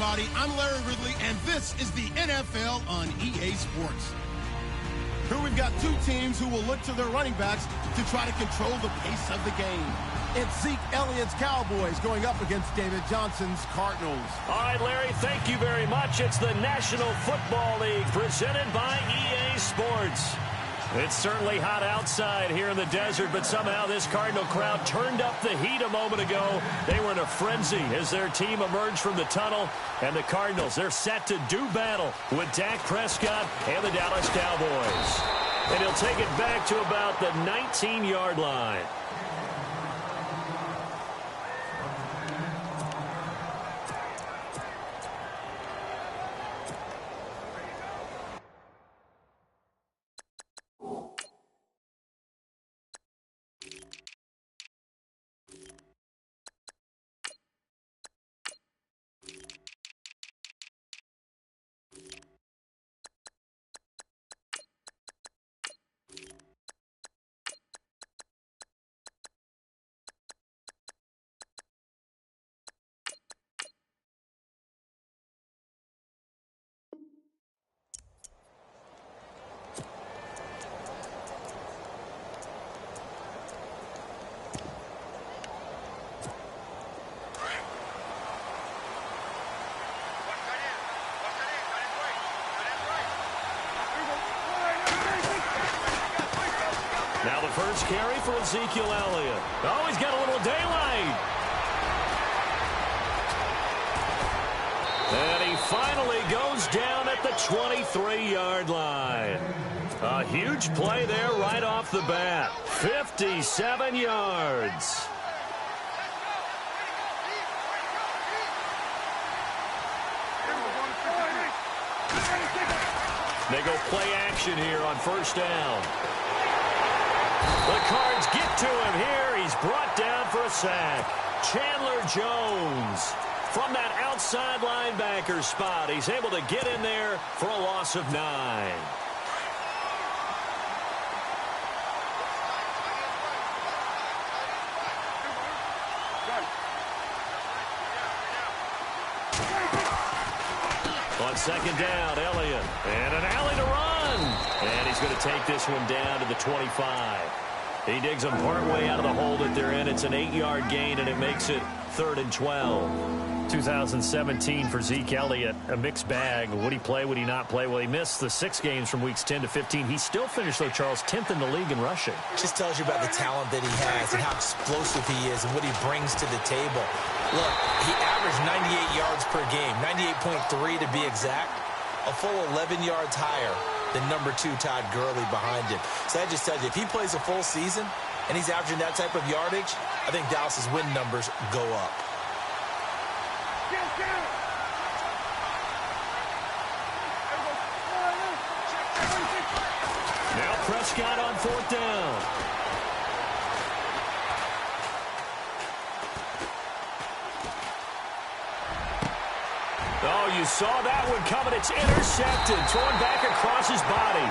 everybody. I'm Larry Ridley, and this is the NFL on EA Sports. Here we've got two teams who will look to their running backs to try to control the pace of the game. It's Zeke Elliott's Cowboys going up against David Johnson's Cardinals. All right, Larry, thank you very much. It's the National Football League presented by EA Sports. It's certainly hot outside here in the desert, but somehow this Cardinal crowd turned up the heat a moment ago. They were in a frenzy as their team emerged from the tunnel, and the Cardinals, they're set to do battle with Dak Prescott and the Dallas Cowboys. And he'll take it back to about the 19-yard line. Now the first carry for Ezekiel Elliott. Oh, he's got a little daylight. And he finally goes down at the 23-yard line. A huge play there right off the bat. 57 yards. They go play action here on first down. The Cards get to him here. He's brought down for a sack. Chandler Jones from that outside linebacker spot. He's able to get in there for a loss of 9. On second down, Elliott. And an alley to run. And he's going to take this one down to the 25. He digs them partway out of the hole that they're in. It's an 8-yard gain, and it makes it 3rd and 12. 2017 for Zeke Elliott, a mixed bag. Would he play, would he not play? Well, he missed the 6 games from weeks 10 to 15. He still finished, though, Charles, 10th in the league in rushing. Just tells you about the talent that he has and how explosive he is and what he brings to the table. Look, he averaged 98 yards per game, 98.3 to be exact, a full 11 yards higher than number 2 Todd Gurley behind him. So that just tells you, if he plays a full season and he's averaging that type of yardage, I think Dallas's win numbers go up. Now Prescott on 4th down. Oh, you saw that one coming. It's intercepted. Thrown back across his body.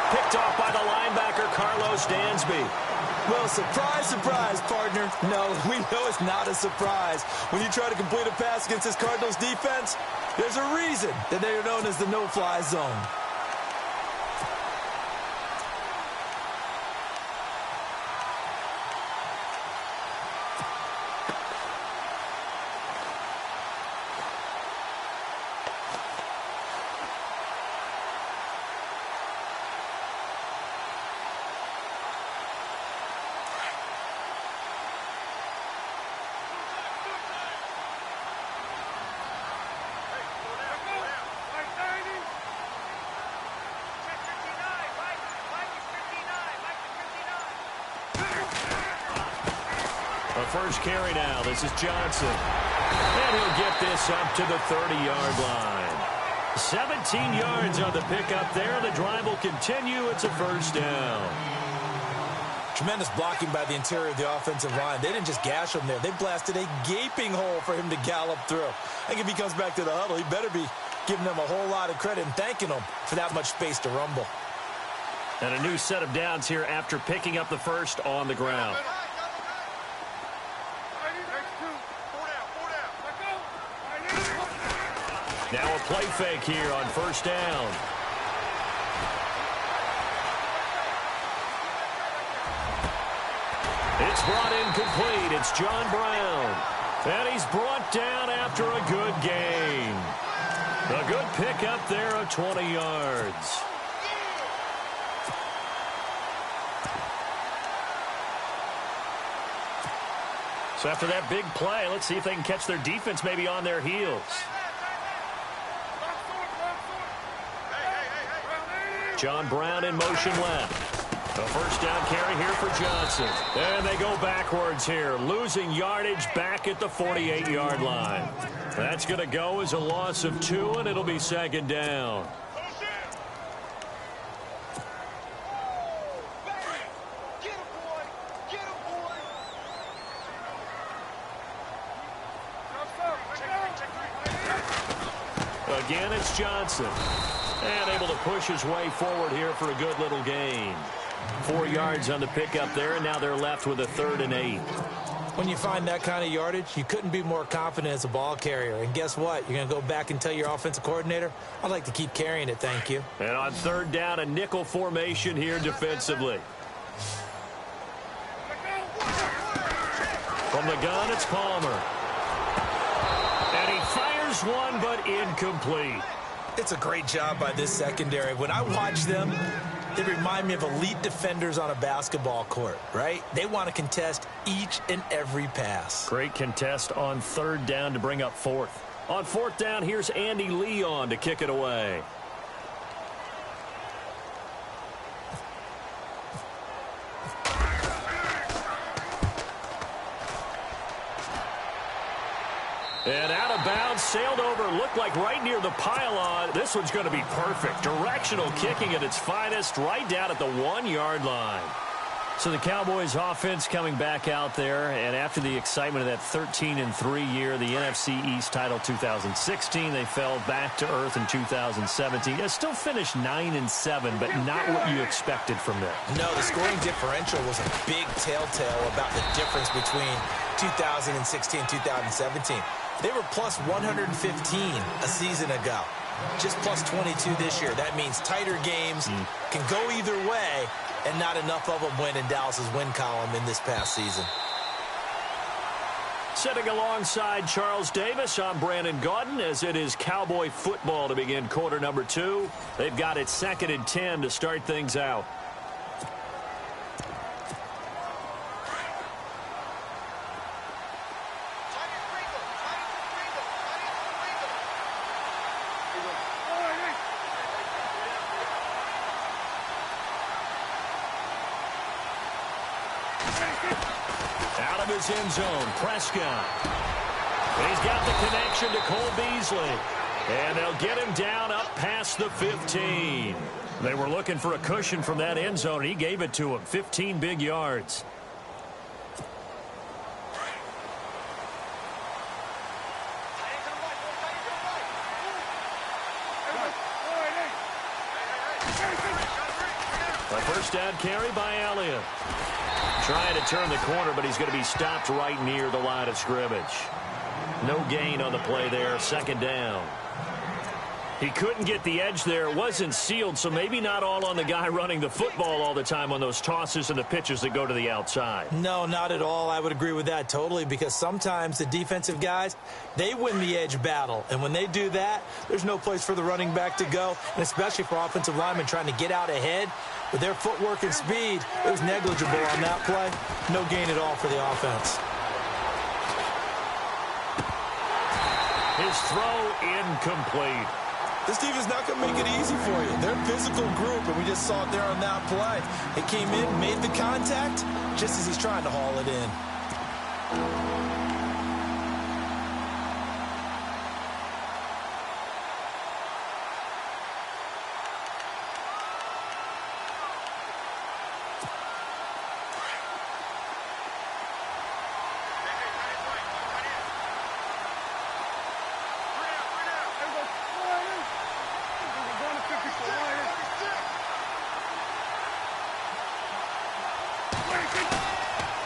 Picked off by the linebacker, Carlos Dansby. Well, surprise, surprise, partner. No, we know it's not a surprise. When you try to complete a pass against this Cardinals defense, there's a reason that they are known as the no-fly zone. First carry now. This is Johnson. And he'll get this up to the 30-yard line. 17 yards on the pickup there. The drive will continue. It's a first down. Tremendous blocking by the interior of the offensive line. They didn't just gash him there. They blasted a gaping hole for him to gallop through. I think if he comes back to the huddle, he better be giving them a whole lot of credit and thanking them for that much space to rumble. And a new set of downs here after picking up the first on the ground. Now a play fake here on first down. It's brought in complete. It's John Brown. And he's brought down after a good gain. A good pickup there of 20 yards. So after that big play, let's see if they can catch their defense maybe on their heels. John Brown in motion left. A first down carry here for Johnson. And they go backwards here, losing yardage back at the 48-yard line. That's going to go as a loss of 2, and it'll be second down. Again, it's Johnson. And able to push his way forward here for a good little gain. 4 yards on the pickup there, and now they're left with a 3rd and 8. When you find that kind of yardage, you couldn't be more confident as a ball carrier. And guess what? You're going to go back and tell your offensive coordinator, I'd like to keep carrying it, thank you. And on 3rd down, a nickel formation here defensively. From the gun, it's Palmer. And he fires one, but incomplete. It's a great job by this secondary. When I watch them, they remind me of elite defenders on a basketball court, right? They want to contest each and every pass. Great contest on 3rd down to bring up 4th. On 4th down, here's Andy Leon to kick it away. And out of bounds, sailed over, looked like right near the pylon. This one's going to be perfect. Directional kicking at its finest, right down at the 1-yard line. So the Cowboys offense coming back out there, and after the excitement of that 13-3 year, the NFC East title 2016, they fell back to earth in 2017. They still finished 9-7, but not what you expected from them. No, the scoring differential was a big telltale about the difference between 2016 and 2017. They were plus 115 a season ago. Just plus 22 this year. That means tighter games can go either way, and not enough of them went in Dallas's win column in this past season. Sitting alongside Charles Davis, I'm Brandon Gaudin, as it is Cowboy football to begin quarter number 2. They've got it 2nd and 10 to start things out. Out of his end zone, Prescott. He's got the connection to Cole Beasley. And they'll get him down up past the 15. They were looking for a cushion from that end zone. He gave it to him. 15 big yards. A first down carry by Elliott. Trying to turn the corner, but he's going to be stopped right near the line of scrimmage. No gain on the play there. 2nd down. He couldn't get the edge there. It wasn't sealed, so maybe not all on the guy running the football all the time on those tosses and the pitches that go to the outside. No, not at all. I would agree with that totally, because sometimes the defensive guys, they win the edge battle. And when they do that, there's no place for the running back to go, and especially for offensive linemen trying to get out ahead. With their footwork and speed, it was negligible on that play. No gain at all for the offense. His throw incomplete. This defense is not going to make it easy for you. They're a physical group, and we just saw it there on that play. It came in, made the contact, just as he's trying to haul it in.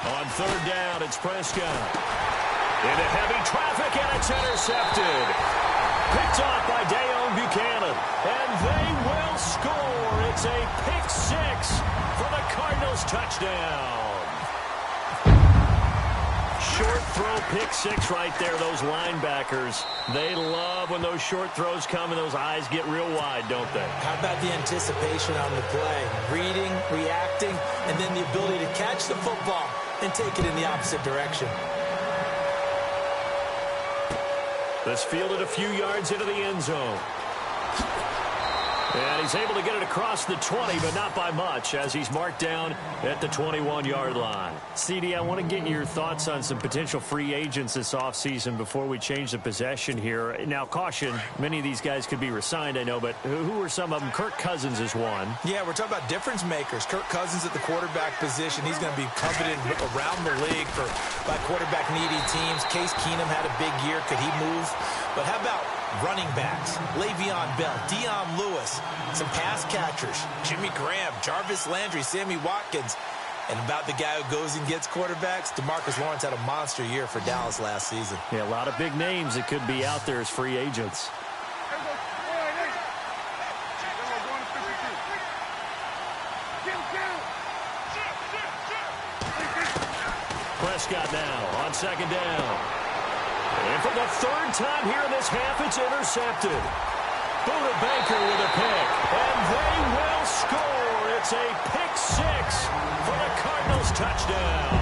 On 3rd down, it's Prescott. Into heavy traffic, and it's intercepted. Picked off by Deone Bucannon. And they will score. It's a pick six for the Cardinals touchdown. Short throw pick six right there, those linebackers. They love when those short throws come and those eyes get real wide, don't they? How about the anticipation on the play? Reading, reacting, and then the ability to catch the football and take it in the opposite direction. This fielded a few yards into the end zone. And he's able to get it across the 20, but not by much, as he's marked down at the 21-yard line. CD, I want to get your thoughts on some potential free agents this offseason before we change the possession here. Now, caution, many of these guys could be re-signed, I know, but who are some of them? Kirk Cousins is one. Yeah, we're talking about difference makers. Kirk Cousins at the quarterback position. He's going to be coveted around the league by quarterback-needy teams. Case Keenum had a big year. Could he move? But how about running backs? Le'Veon Bell, Dion Lewis, some pass catchers, Jimmy Graham, Jarvis Landry, Sammy Watkins. And about the guy who goes and gets quarterbacks, DeMarcus Lawrence had a monster year for Dallas last season. Yeah, a lot of big names that could be out there as free agents. Prescott now on second down. And for the third time here in this half, it's intercepted. Buda Baker with a pick. And they will score. It's a pick six for the Cardinals touchdown.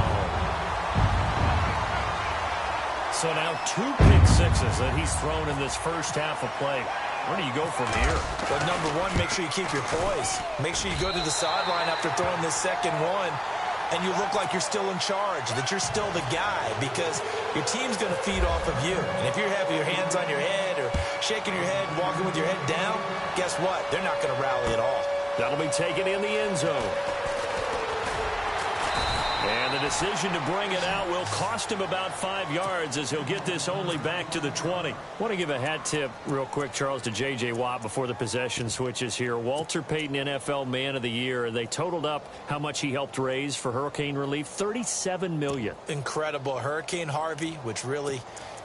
So now 2 pick sixes that he's thrown in this first half of play. Where do you go from here? Well, number one, make sure you keep your poise. Make sure you go to the sideline after throwing this second one, and you look like you're still in charge, that you're still the guy, because your team's going to feed off of you. And if you're having your hands on your head or shaking your head, walking with your head down, guess what? They're not going to rally at all. That'll be taken in the end zone. And the decision to bring it out will cost him about 5 yards, as he'll get this only back to the 20. I want to give a hat tip real quick, Charles, to J.J. Watt before the possession switches here. Walter Payton, NFL Man of the Year. They totaled up how much he helped raise for hurricane relief, $37 million. Incredible. Hurricane Harvey, which really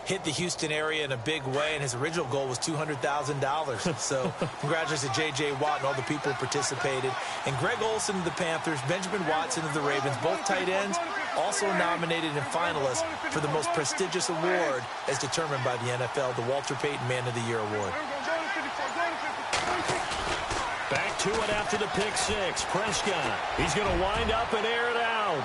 hit the Houston area in a big way, and his original goal was $200,000. So congratulations to J.J. Watt and all the people who participated. And Greg Olsen of the Panthers, Benjamin Watson of the Ravens, both tight ends, also nominated and finalists for the most prestigious award as determined by the NFL, the Walter Payton Man of the Year Award. Back to it after the pick six. Prescott, he's going to wind up and air it out.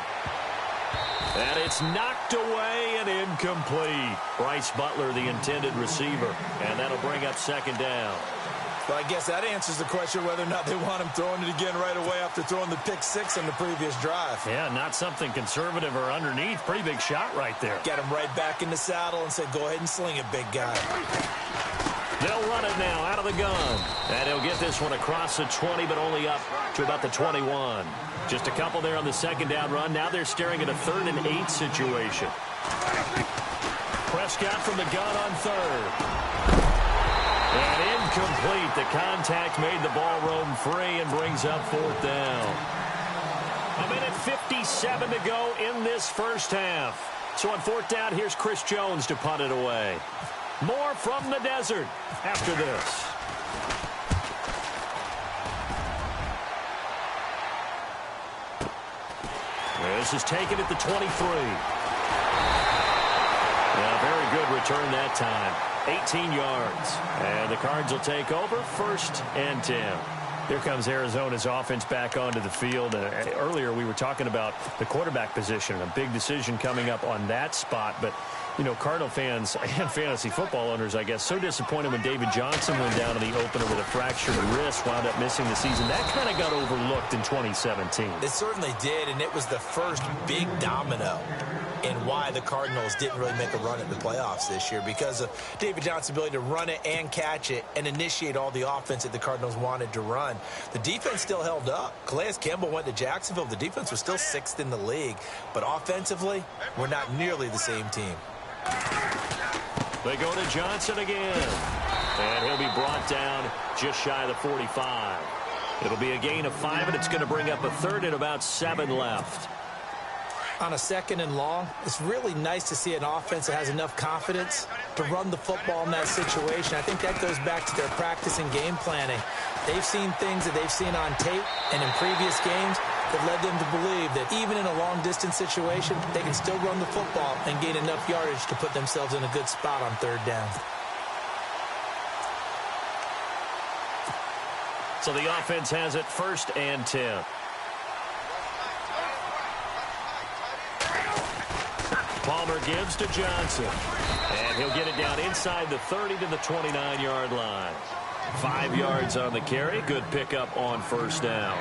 And it's knocked away and incomplete. Bryce Butler, the intended receiver. And that'll bring up second down. Well, I guess that answers the question whether or not they want him throwing it again right away after throwing the pick six on the previous drive. Yeah, not something conservative or underneath. Pretty big shot right there. Get him right back in the saddle and say, go ahead and sling it, big guy. They'll run it now out of the gun. And he'll get this one across the 20, but only up to about the 21. Just a couple there on the second down run. Now they're staring at a 3rd and 8 situation. Prescott from the gun on third. And incomplete. The contact made the ball roam free and brings up 4th down. 1:57 to go in this first half. So on 4th down, here's Chris Jones to punt it away. More from the desert after this. This is taken at the 23. Yeah, very good return that time. 18 yards. And the Cards will take over 1st and 10. Here comes Arizona's offense back onto the field. Earlier we were talking about the quarterback position. A big decision coming up on that spot. But, you know, Cardinal fans and fantasy football owners, I guess, so disappointed when David Johnson went down in the opener with a fractured wrist, wound up missing the season. That kind of got overlooked in 2017. It certainly did, and it was the first big domino in why the Cardinals didn't really make a run at the playoffs this year, because of David Johnson's ability to run it and catch it and initiate all the offense that the Cardinals wanted to run. The defense still held up. Calais Campbell went to Jacksonville. The defense was still 6th in the league, but offensively, we're not nearly the same team. They go to Johnson again, and he'll be brought down just shy of the 45. It'll be a gain of 5, and it's going to bring up a 3rd and about 7 left. On a second and long, it's really nice to see an offense that has enough confidence to run the football in that situation. I think that goes back to their practice and game planning. They've seen things that they've seen on tape and in previous games that led them to believe that even in a long-distance situation, they can still run the football and gain enough yardage to put themselves in a good spot on third down. So the offense has it 1st and 10. Palmer gives to Johnson. And he'll get it down inside the 30 to the 29-yard line. 5 yards on the carry. Good pickup on 1st down.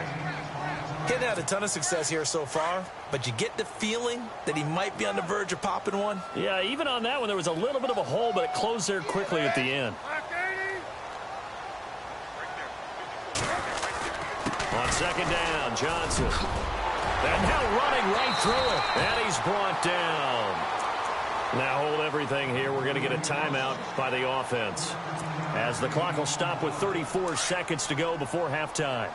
Hadn't had a ton of success here so far, but you get the feeling that he might be on the verge of popping one. Yeah, even on that one, there was a little bit of a hole, but it closed there quickly at the end. On 2nd down, Johnson. And now running right through it. And he's brought down. Now hold everything here. We're going to get a timeout by the offense, as the clock will stop with 34 seconds to go before halftime.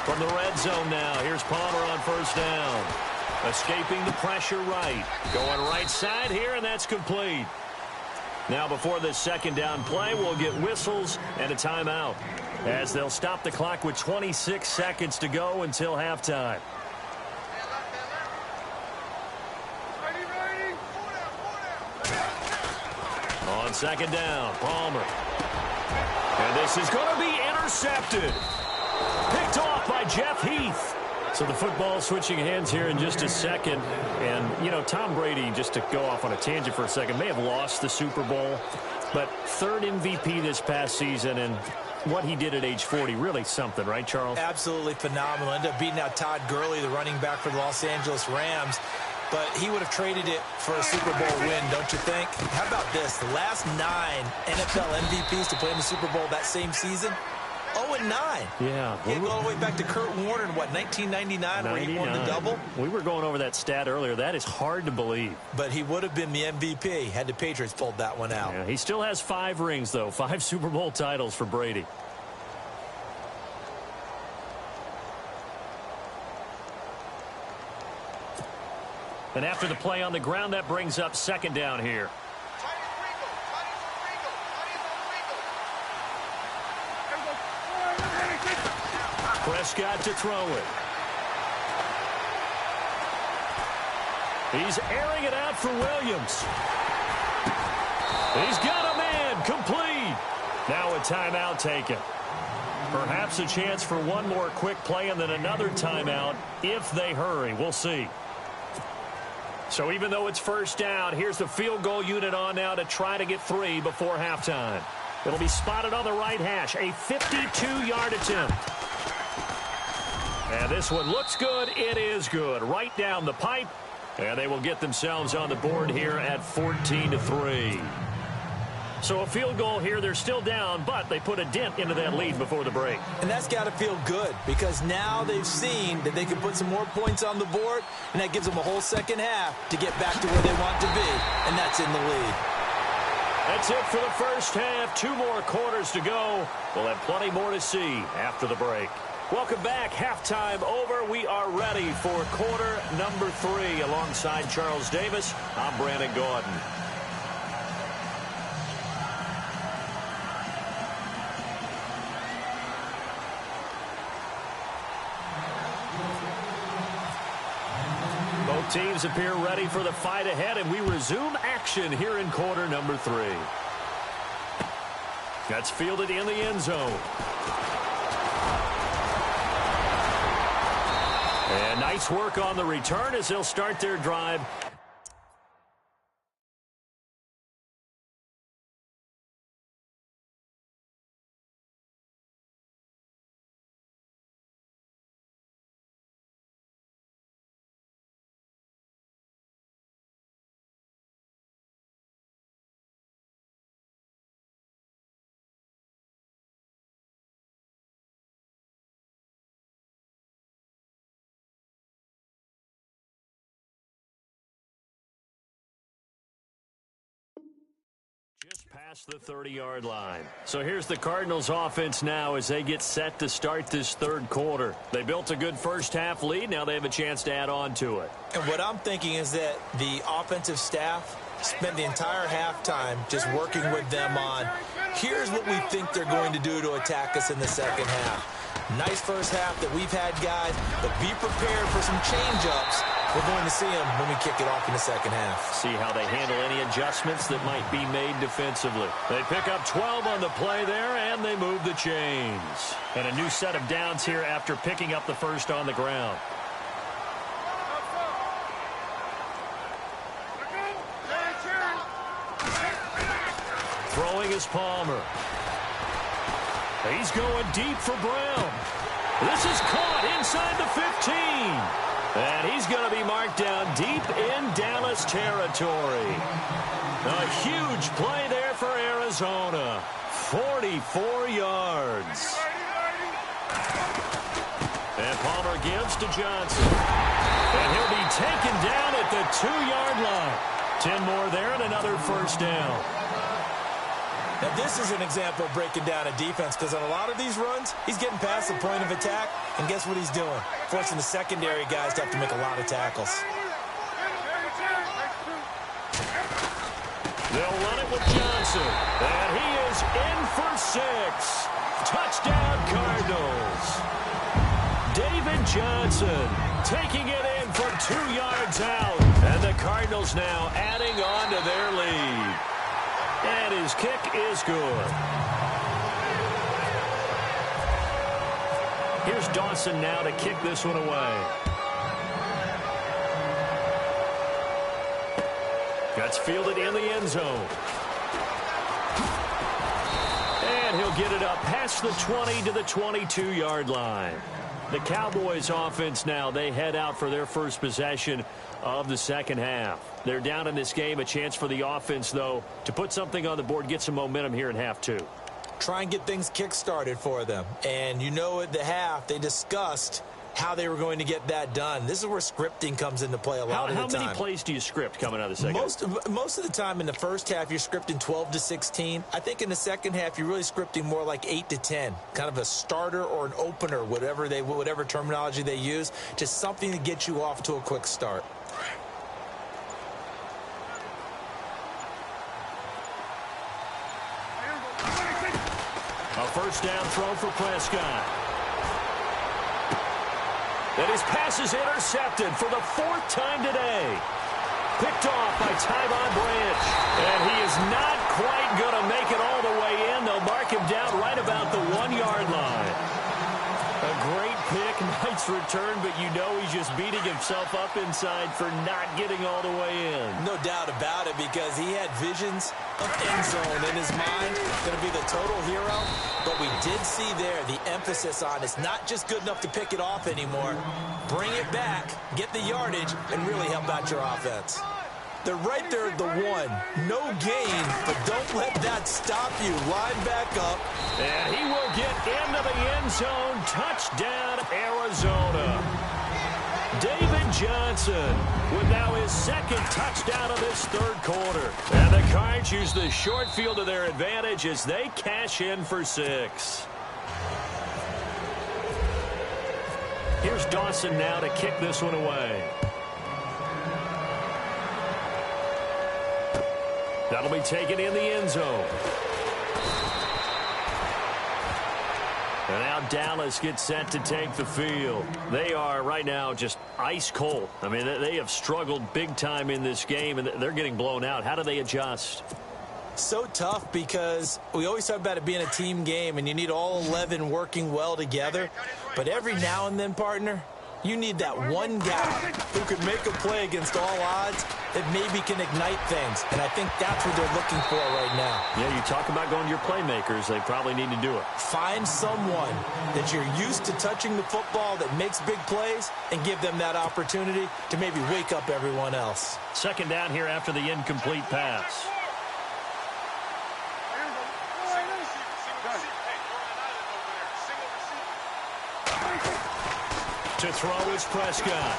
From the red zone now, here's Palmer on 1st down. Escaping the pressure right. Going right side here, and that's complete. Now before this 2nd down play, we'll get whistles and a timeout, as they'll stop the clock with 26 seconds to go until halftime. On 2nd down, Palmer. And this is going to be intercepted. Picked off by Jeff Heath. So the football switching hands here in just a second. And, you know, Tom Brady, just to go off on a tangent for a second, may have lost the Super Bowl, but 3rd MVP this past season, and what he did at age 40, really something, right, Charles? Absolutely phenomenal. Ended up beating out Todd Gurley, the running back for the Los Angeles Rams. But he would have traded it for a Super Bowl win, don't you think? How about this? The last 9 NFL MVPs to play in the Super Bowl that same season, 0-9. Yeah. He go all the way back to Kurt Warner in, what, 1999, where he won the double? We were going over that stat earlier. That is hard to believe. But he would have been the MVP had the Patriots pulled that one out. Yeah, he still has 5 rings, though. 5 Super Bowl titles for Brady. And after the play on the ground, that brings up 2nd down here. Prescott to throw it. He's airing it out for Williams. He's got a man complete. Now a timeout taken. Perhaps a chance for one more quick play and then another timeout if they hurry. We'll see. So even though it's 1st down, here's the field goal unit on now to try to get 3 before halftime. It'll be spotted on the right hash. A 52-yard attempt. And this one looks good. It is good. Right down the pipe. And they will get themselves on the board here at 14-3. So a field goal here. They're still down, but they put a dent into that lead before the break. And that's got to feel good, because now they've seen that they can put some more points on the board, and that gives them a whole 2nd half to get back to where they want to be, and that's in the lead. That's it for the 1st half. 2 more quarters to go. We'll have plenty more to see after the break. Welcome back. Halftime over. We are ready for quarter number 3. Alongside Charles Davis, I'm Brandon Gordon. Both teams appear ready for the fight ahead, and we resume action here in quarter number 3. That's fielded in the end zone. And nice work on the return as they'll start their drive. past the 30-yard line. So here's the Cardinals offense now as they get set to start this third quarter. They built a good first half lead. Now they have a chance to add on to it. And what I'm thinking is that the offensive staff spent the entire halftime just working with them on, here's what we think they're going to do to attack us in the second half. Nice first half that we've had, guys, but be prepared for some change-ups. We're going to see them when we kick it off in the second half. See how they handle any adjustments that might be made defensively. They pick up 12 on the play there, and they move the chains. And a new set of downs here after picking up the first on the ground. Throwing is Palmer. He's going deep for Brown. This is caught inside the 15. And he's going to be marked down deep in Dallas territory. A huge play there for Arizona. 44 yards. And Palmer gives to Johnson. And he'll be taken down at the 2-yard line. 10 more there and another first down. Now, this is an example of breaking down a defense because on a lot of these runs, he's getting past the point of attack, and guess what he's doing? Forcing the secondary guys to have to make a lot of tackles. They'll run it with Johnson, and he is in for 6. Touchdown, Cardinals. David Johnson taking it in from 2 yards out, and the Cardinals now adding on to their lead. And his kick is good. Here's Dawson now to kick this one away. That's fielded in the end zone. And he'll get it up past the 20 to the 22-yard line. The Cowboys offense now, they head out for their first possession of the second half. They're down in this game. A chance for the offense, though, to put something on the board, get some momentum here in half two. Try and get things kick-started for them. And you know at the half, they discussed how they were going to get that done. This is where scripting comes into play a lot of the time. How many plays do you script coming out of the second half? Most of the time in the first half, you're scripting 12 to 16. I think in the second half, you're really scripting more like 8 to 10. Kind of a starter or an opener, whatever terminology they use. Just something to get you off to a quick start. A first down throw for Prescott. And his pass is intercepted for the 4th time today. Picked off by Tyvon Branch. And he is not quite going to make it all the way in. They'll mark him down right about the 1-yard line. A great pick, nice return, but you know he's just beating himself up inside for not getting all the way in. No doubt about it, because he had visions of end zone in his mind. Going to be the total hero. But we did see there the emphasis on it's not just good enough to pick it off anymore. Bring it back, get the yardage, and really help out your offense. They're right there at the 1. No gain, but don't let that stop you. Line back up. And he will get into the end zone. Touchdown, Arizona. David Johnson with now his 2nd touchdown of this third quarter. And the Cards use the short field to their advantage as they cash in for 6. Here's Dawson now to kick this one away. That'll be taken in the end zone. And now Dallas gets set to take the field. They are right now just ice cold. I mean, they have struggled big time in this game, and they're getting blown out. How do they adjust? So tough, because we always talk about it being a team game, and you need all 11 working well together. But every now and then, partner, you need that one guy who could make a play against all odds that maybe can ignite things. And I think that's what they're looking for right now. Yeah, you talk about going to your playmakers. They probably need to do it. Find someone that you're used to touching the football that makes big plays and give them that opportunity to maybe wake up everyone else. Second down here after the incomplete pass. To throw is Prescott.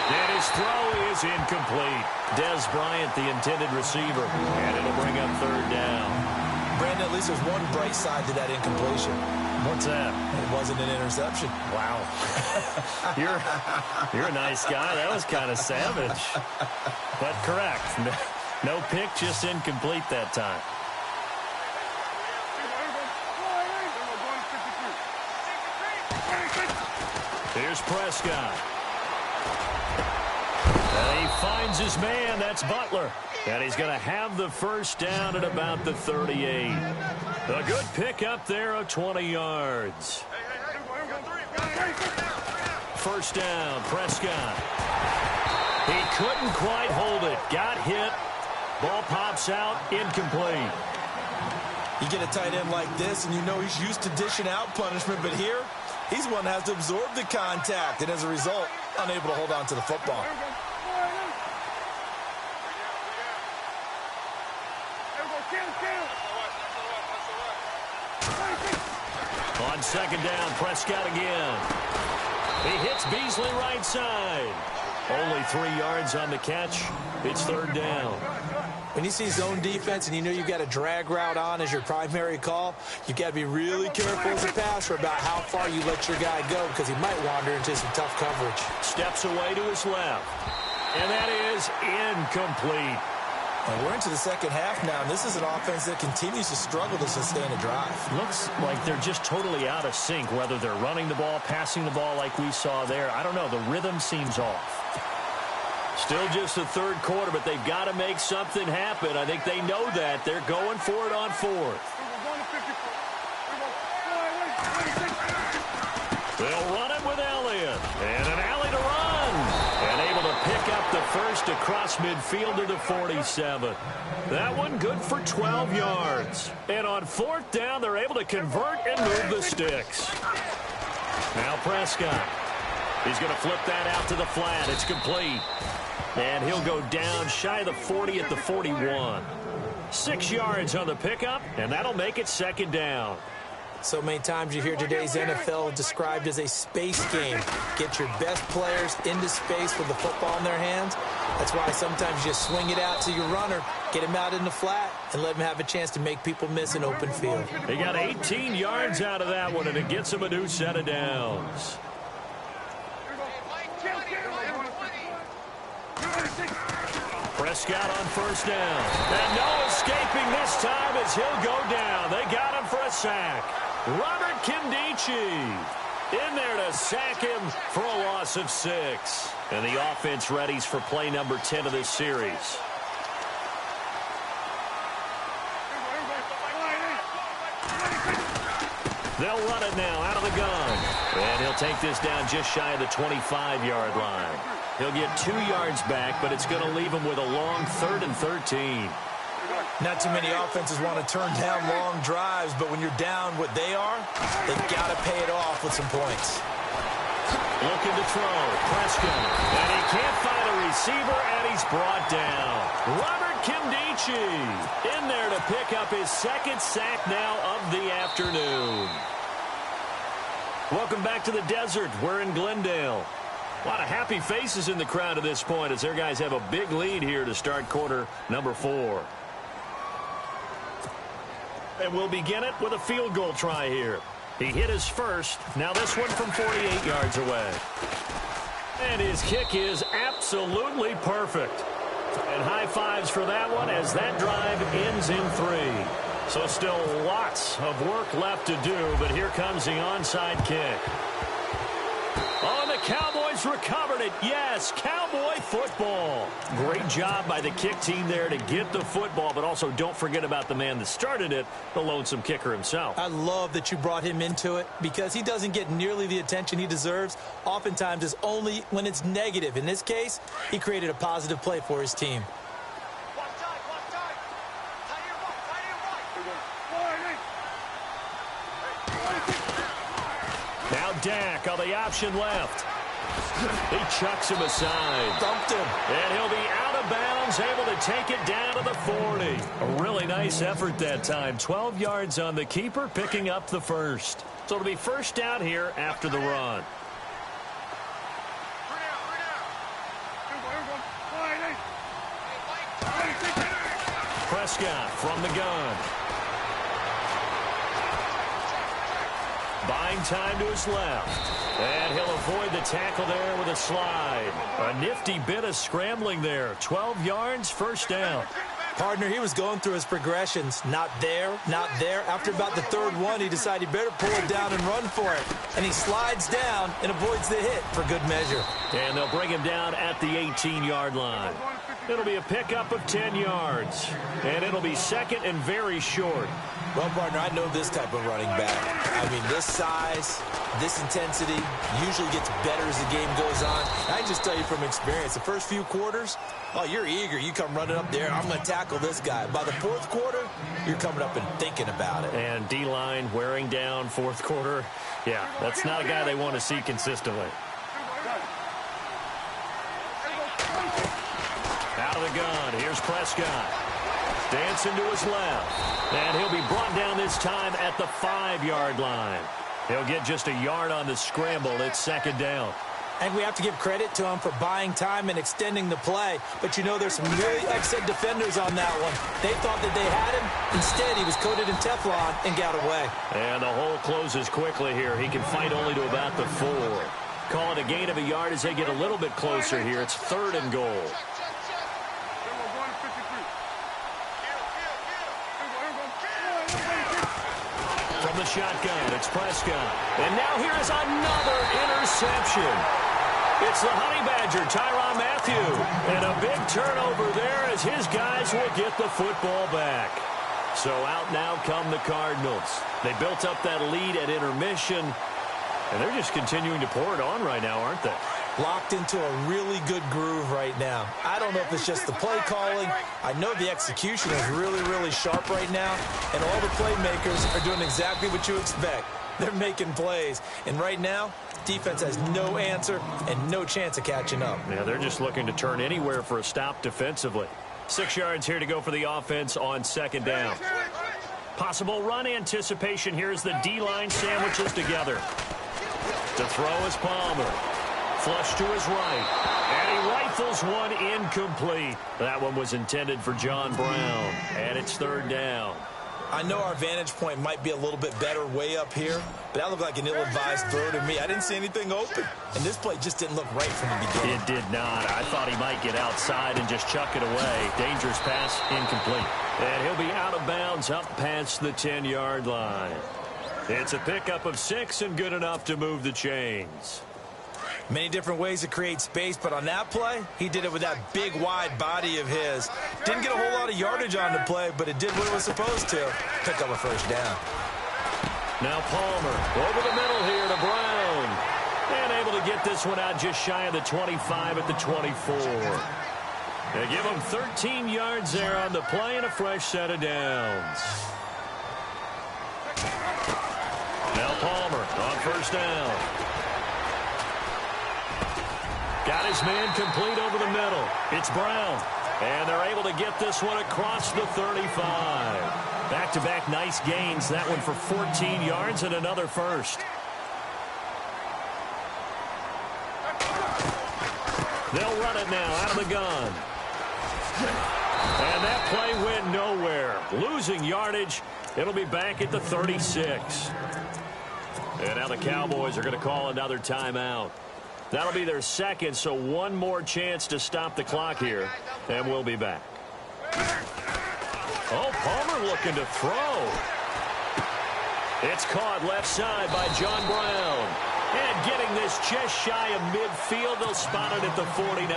And his throw is incomplete. Dez Bryant, the intended receiver. And it'll bring up third down. Brandon, at least there's one bright side to that incompletion. What's that? It wasn't an interception. Wow. You're a nice guy. That was kind of savage. But correct. No pick, just incomplete that time. Here's Prescott. And he finds his man. That's Butler. And he's going to have the first down at about the 38. A good pick up there of 20 yards. First down, Prescott. He couldn't quite hold it. Got hit. Ball pops out, incomplete. You get a tight end like this, and you know he's used to dishing out punishment, but here, he's one that has to absorb the contact, and as a result, unable to hold on to the football. On second down, Prescott again. He hits Beasley right side. Only 3 yards on the catch. It's third down. When you see zone defense and you know you've got a drag route on as your primary call, you've got to be really careful as a passer about how far you let your guy go because he might wander into some tough coverage. Steps away to his left. And that is incomplete. And we're into the second half now, and this is an offense that continues to struggle to sustain a drive. Looks like they're just totally out of sync, whether they're running the ball, passing the ball like we saw there. I don't know. The rhythm seems off. Still just the third quarter, but they've got to make something happen. I think they know that. They're going for it on fourth. They'll run it with Elliott. And an alley to run. And able to pick up the first across midfield to the 47. That one good for 12 yards. And on fourth down, they're able to convert and move the sticks. Now Prescott. He's going to flip that out to the flat. It's complete. And he'll go down shy of the 40 at the 41. 6 yards on the pickup, and that'll make it second down. So many times you hear today's NFL described as a space game. Get your best players into space with the football in their hands. That's why sometimes you just swing it out to your runner, get him out in the flat, and let him have a chance to make people miss an open field. He got 18 yards out of that one, and it gets him a new set of downs. Prescott on first down. And no escaping this time as he'll go down. They got him for a sack. Robert Nkemdiche in there to sack him for a loss of 6. And the offense readies for play number 10 of this series. They'll run it now out of the gun. And he'll take this down just shy of the 25-yard line. He'll get 2 yards back, but it's going to leave him with a long 3rd and 13. Not too many offenses want to turn down long drives, but when you're down what they are, they've got to pay it off with some points. Looking to throw. Prescott. And he can't find a receiver, and he's brought down. Robert Nkemdiche in there to pick up his second sack now of the afternoon. Welcome back to the desert. We're in Glendale. A lot of happy faces in the crowd at this point as their guys have a big lead here to start quarter number 4. And we'll begin it with a field goal try here. He hit his first. Now this one from 48 yards away. And his kick is absolutely perfect. And high fives for that one as that drive ends in 3. So still lots of work left to do, but here comes the onside kick. Oh, the Cowboys recovered it. Yes, Cowboy football. Great job by the kick team there to get the football, but also don't forget about the man that started it, the lonesome kicker himself. I love that you brought him into it because he doesn't get nearly the attention he deserves. Oftentimes it's only when it's negative. In this case, he created a positive play for his team. Now Dak on the option left. He chucks him aside. Dumped him. And he'll be out of bounds, able to take it down to the 40. A really nice effort that time. 12 yards on the keeper, picking up the first. So it'll be first down here after the run. Prescott from the gun. Buying time to his left. And he'll avoid the tackle there with a slide. A nifty bit of scrambling there. 12 yards, first down. Partner, he was going through his progressions. Not there, not there. After about the third one, he decided he better pull it down and run for it. And he slides down and avoids the hit for good measure. And they'll bring him down at the 18-yard line. It'll be a pickup of 10 yards. And it'll be second and very short. Well, partner, I know this type of running back. I mean, this size, this intensity usually gets better as the game goes on. I just tell you from experience, the first few quarters, oh, you're eager. You come running up there, I'm going to tackle this guy. By the fourth quarter, you're coming up and thinking about it. And D-line wearing down fourth quarter. Yeah, that's not a guy they want to see consistently. Out of the gun, here's Prescott. Dancing to his left. And he'll be brought down this time at the 5-yard line. He'll get just a yard on the scramble. It's second down. And we have to give credit to him for buying time and extending the play. But, you know, there's some really excellent defenders on that one. They thought that they had him. Instead, he was coated in Teflon and got away. And the hole closes quickly here. He can fight only to about the 4. Call it a gain of a yard as they get a little bit closer here. It's third and goal. From the shotgun, it's Prescott. And now here is another interception. It's the Honey Badger, Tyrann Mathieu. And a big turnover there as his guys will get the football back. So out now come the Cardinals. They built up that lead at intermission, and they're just continuing to pour it on right now, aren't they? Locked into a really good groove right now. I don't know if it's just the play calling. I know the execution is really, really sharp right now, and all the playmakers are doing exactly what you expect. They're making plays, and right now, defense has no answer and no chance of catching up. Yeah, they're just looking to turn anywhere for a stop defensively. 6 yards here to go for the offense on second down. Possible run anticipation here as the D-line sandwiches together. To throw is Palmer. Flush to his right. And he rifles one incomplete. That one was intended for John Brown. And it's third down. I know our vantage point might be a little bit better way up here, but that looked like an ill-advised throw to me. I didn't see anything open. And this play just didn't look right from the beginning. It did not. I thought he might get outside and just chuck it away. Dangerous pass, incomplete. And he'll be out of bounds up past the 10-yard line. It's a pickup of 6 and good enough to move the chains. Many different ways to create space, but on that play, he did it with that big, wide body of his. Didn't get a whole lot of yardage on the play, but it did what it was supposed to. Pick up a first down. Now Palmer over the middle here to Brown. And able to get this one out just shy of the 25 at the 24. They give him 13 yards there on the play and a fresh set of downs. Now Palmer on first down. Got his man complete over the middle. It's Brown. And they're able to get this one across the 35. Back-to-back nice gains. That one for 14 yards and another first. They'll run it now out of the gun. And that play went nowhere. Losing yardage. It'll be back at the 36. And now the Cowboys are going to call another timeout. That'll be their second, so one more chance to stop the clock here, and we'll be back. Oh, Palmer looking to throw. It's caught left side by John Brown. And getting this just shy of midfield, they'll spot it at the 49.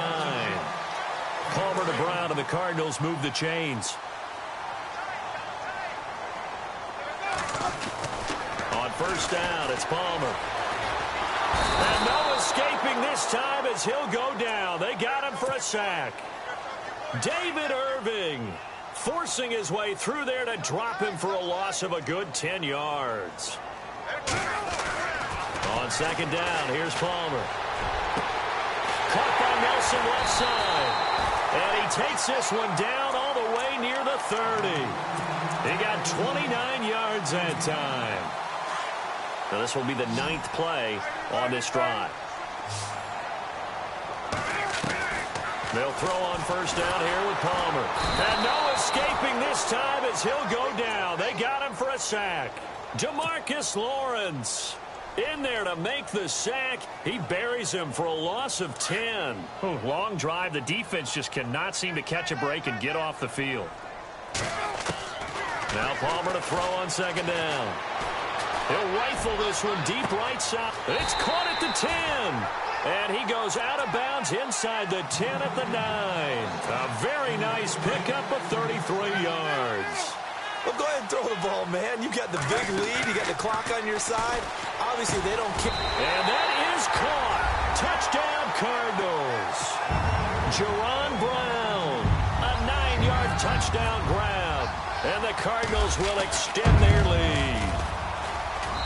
Palmer to Brown, and the Cardinals move the chains. On first down, it's Palmer. And no escaping this time as he'll go down. They got him for a sack. David Irving forcing his way through there to drop him for a loss of a good 10 yards. On second down, here's Palmer. Caught by Nelson left side. And he takes this one down all the way near the 30. He got 29 yards that time. Now this will be the 9th play on this drive. They'll throw on first down here with Palmer. And no escaping this time as he'll go down. They got him for a sack. Demarcus Lawrence in there to make the sack. He buries him for a loss of 10. Long drive. The defense just cannot seem to catch a break and get off the field. Now Palmer to throw on second down. He'll rifle this one deep right side. It's caught at the 10. And he goes out of bounds inside the 10 at the 9. A very nice pickup of 33 yards. Well, go ahead and throw the ball, man. You got the big lead. You got the clock on your side. Obviously, they don't care. And that is caught. Touchdown, Cardinals. Jaron Brown, a 9-yard touchdown grab. And the Cardinals will extend their lead.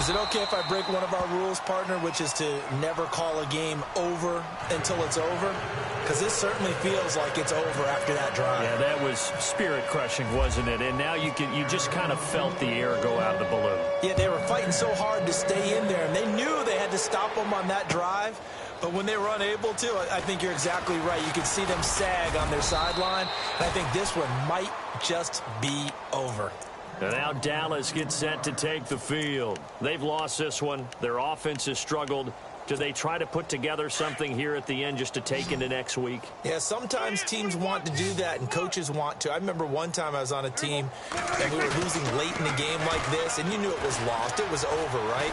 Is it okay if I break one of our rules, partner, which is to never call a game over until it's over? Because this certainly feels like it's over after that drive. Yeah, that was spirit-crushing, wasn't it? And now you just kind of felt the air go out of the balloon. Yeah, they were fighting so hard to stay in there, and they knew they had to stop them on that drive. But when they were unable to, I think you're exactly right. You could see them sag on their sideline, and I think this one might just be over. And now Dallas gets set to take the field. They've lost this one. Their offense has struggled. Do they try to put together something here at the end just to take into next week? Yeah, sometimes teams want to do that, and coaches want to. I remember one time I was on a team, and we were losing late in the game like this, and you knew it was lost. It was over, right?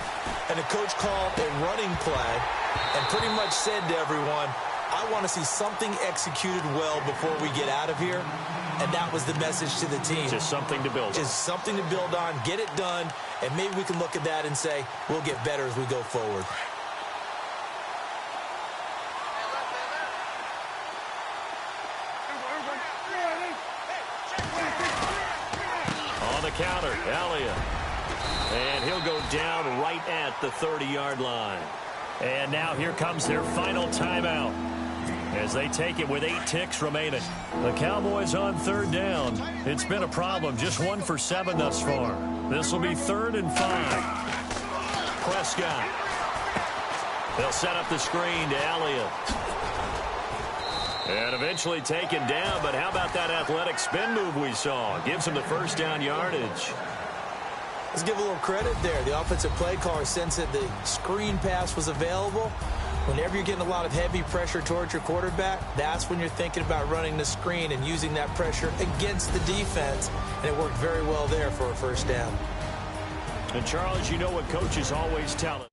And the coach called a running play and pretty much said to everyone, I want to see something executed well before we get out of here. And that was the message to the team. Just something to build on. Just something to build on, get it done, and maybe we can look at that and say, we'll get better as we go forward. On the counter, Elliott. And he'll go down right at the 30-yard line. And now here comes their final timeout as they take it with 8 ticks remaining. The Cowboys on third down. It's been a problem. Just 1 for 7 thus far. This will be 3rd and 5. Prescott. They'll set up the screen to Elliott. And eventually taken down, but how about that athletic spin move we saw? Gives him the first down yardage. Let's give a little credit there. The offensive play caller sensed that the screen pass was available. Whenever you're getting a lot of heavy pressure towards your quarterback, that's when you're thinking about running the screen and using that pressure against the defense. And it worked very well there for a first down. And, Charles, you know what coaches always tell us.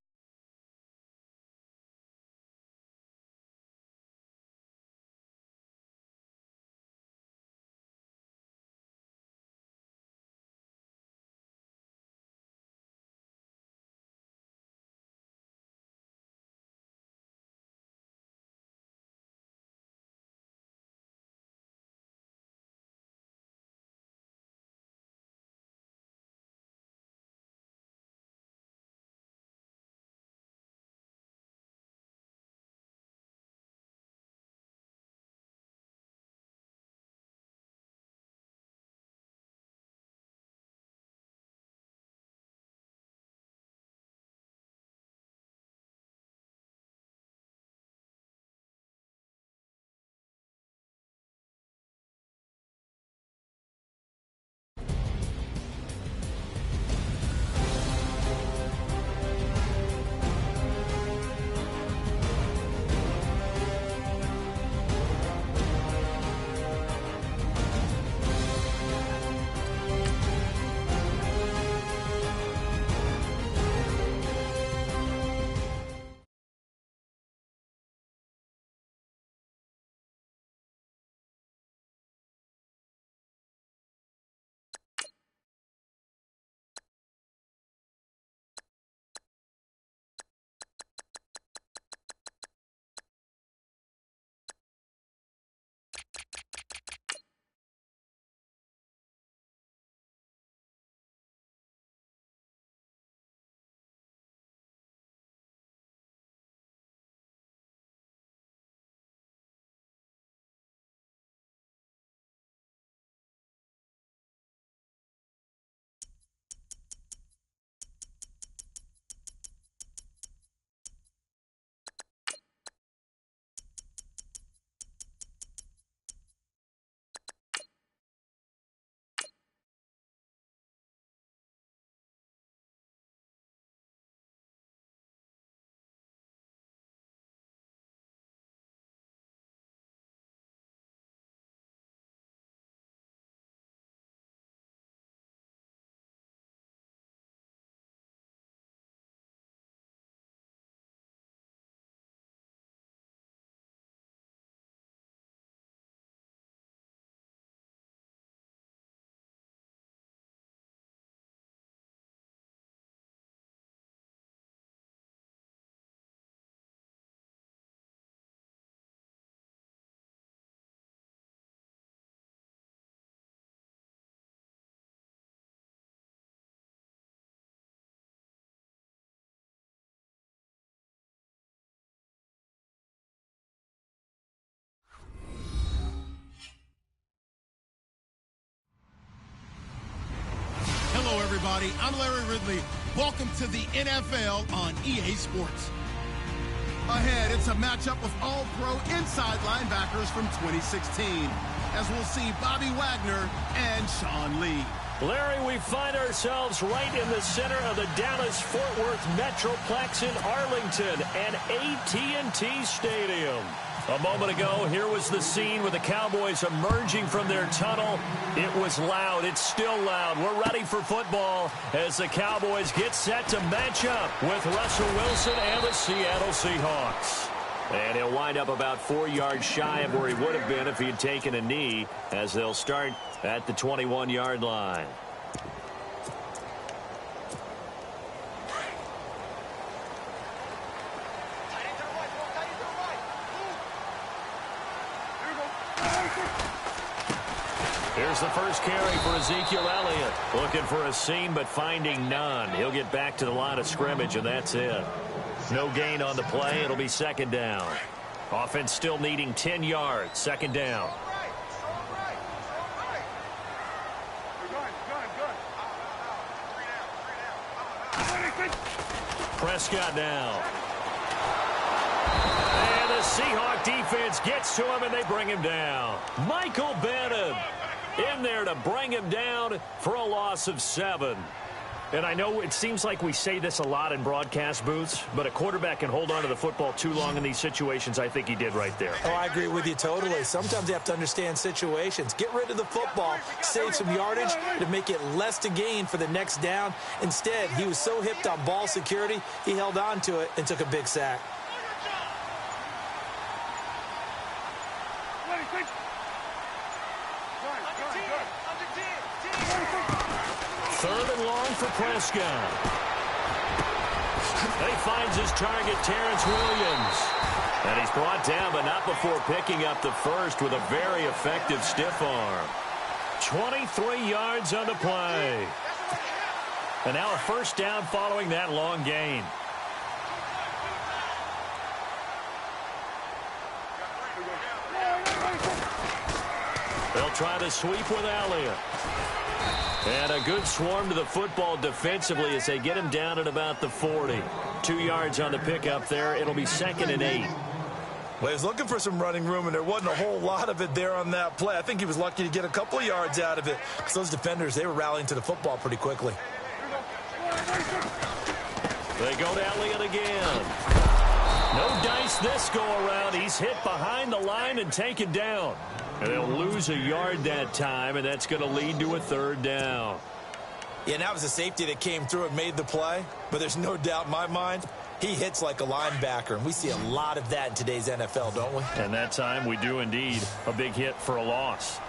everybody. I'm Larry Ridley. Welcome to the NFL on EA Sports. Ahead, it's a matchup of all-pro inside linebackers from 2016, as we'll see Bobby Wagner and Sean Lee. Larry, we find ourselves right in the center of the Dallas-Fort Worth Metroplex in Arlington and AT&T Stadium. A moment ago, here was the scene with the Cowboys emerging from their tunnel. It was loud. It's still loud. We're ready for football as the Cowboys get set to match up with Russell Wilson and the Seattle Seahawks. And he'll wind up about 4 yards shy of where he would have been if he had taken a knee, as they'll start at the 21-yard line. Here's the first carry for Ezekiel Elliott. Looking for a seam, but finding none. He'll get back to the line of scrimmage, and that's it. No gain on the play. It'll be second down. Offense still needing 10 yards. Second down. Prescott now. And the Seahawk defense gets to him, and they bring him down. Michael Bennett in there to bring him down for a loss of 7. And I know it seems like we say this a lot in broadcast booths, but a quarterback can hold on to the football too long in these situations. I think he did right there. Oh, I agree with you totally. Sometimes you have to understand situations. Get rid of the football, save some yardage to make it less to gain for the next down. Instead, he was so hipped on ball security, he held on to it and took a big sack. Third and long for Prescott. He finds his target, Terrence Williams. And he's brought down, but not before picking up the first with a very effective stiff arm. 23 yards on the play. And now a first down following that long gain. They'll try to sweep with Elliott. And a good swarm to the football defensively as they get him down at about the 40. 2 yards on the pickup there. It'll be second and 8. Well, he was looking for some running room, and there wasn't a whole lot of it there on that play. I think he was lucky to get a couple of yards out of it. Because those defenders, they were rallying to the football pretty quickly. They go to Elliott again. No dice this go-around. He's hit behind the line and taken down. And they'll lose a yard that time, and that's going to lead to a third down. Yeah, and that was a safety that came through and made the play. But there's no doubt in my mind, he hits like a linebacker. And we see a lot of that in today's NFL, don't we? And that time we do indeed. A big hit for a loss.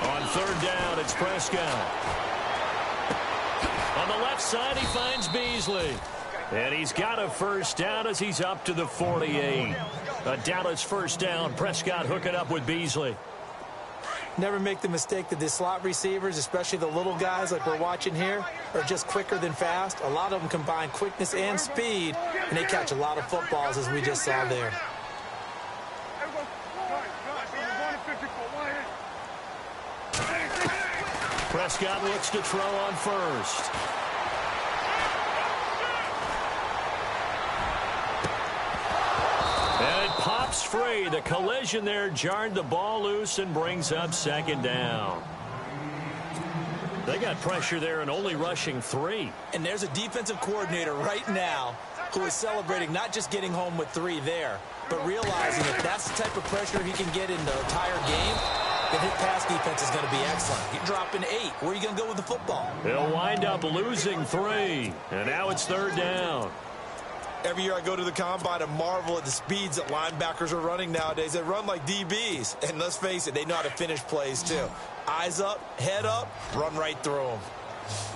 On third down, it's Prescott. On the left side, he finds Beasley. And he's got a first down as he's up to the 48. A Dallas first down. Prescott hooking up with Beasley. Never make the mistake that the slot receivers, especially the little guys like we're watching here, are just quicker than fast. A lot of them combine quickness and speed, and they catch a lot of footballs, as we just saw there. Prescott looks to throw on first. And it pops free. The collision there jarred the ball loose and brings up second down. They got pressure there and only rushing 3. And there's a defensive coordinator right now who is celebrating not just getting home with 3 there, but realizing if that's the type of pressure he can get in the entire game, then his pass defense is going to be excellent. You're dropping 8. Where are you going to go with the football? They'll wind up losing 3. And now it's third down. Every year I go to the combine and marvel at the speeds that linebackers are running nowadays. They run like DBs. And let's face it, they know how to finish plays too. Eyes up, head up, run right through them.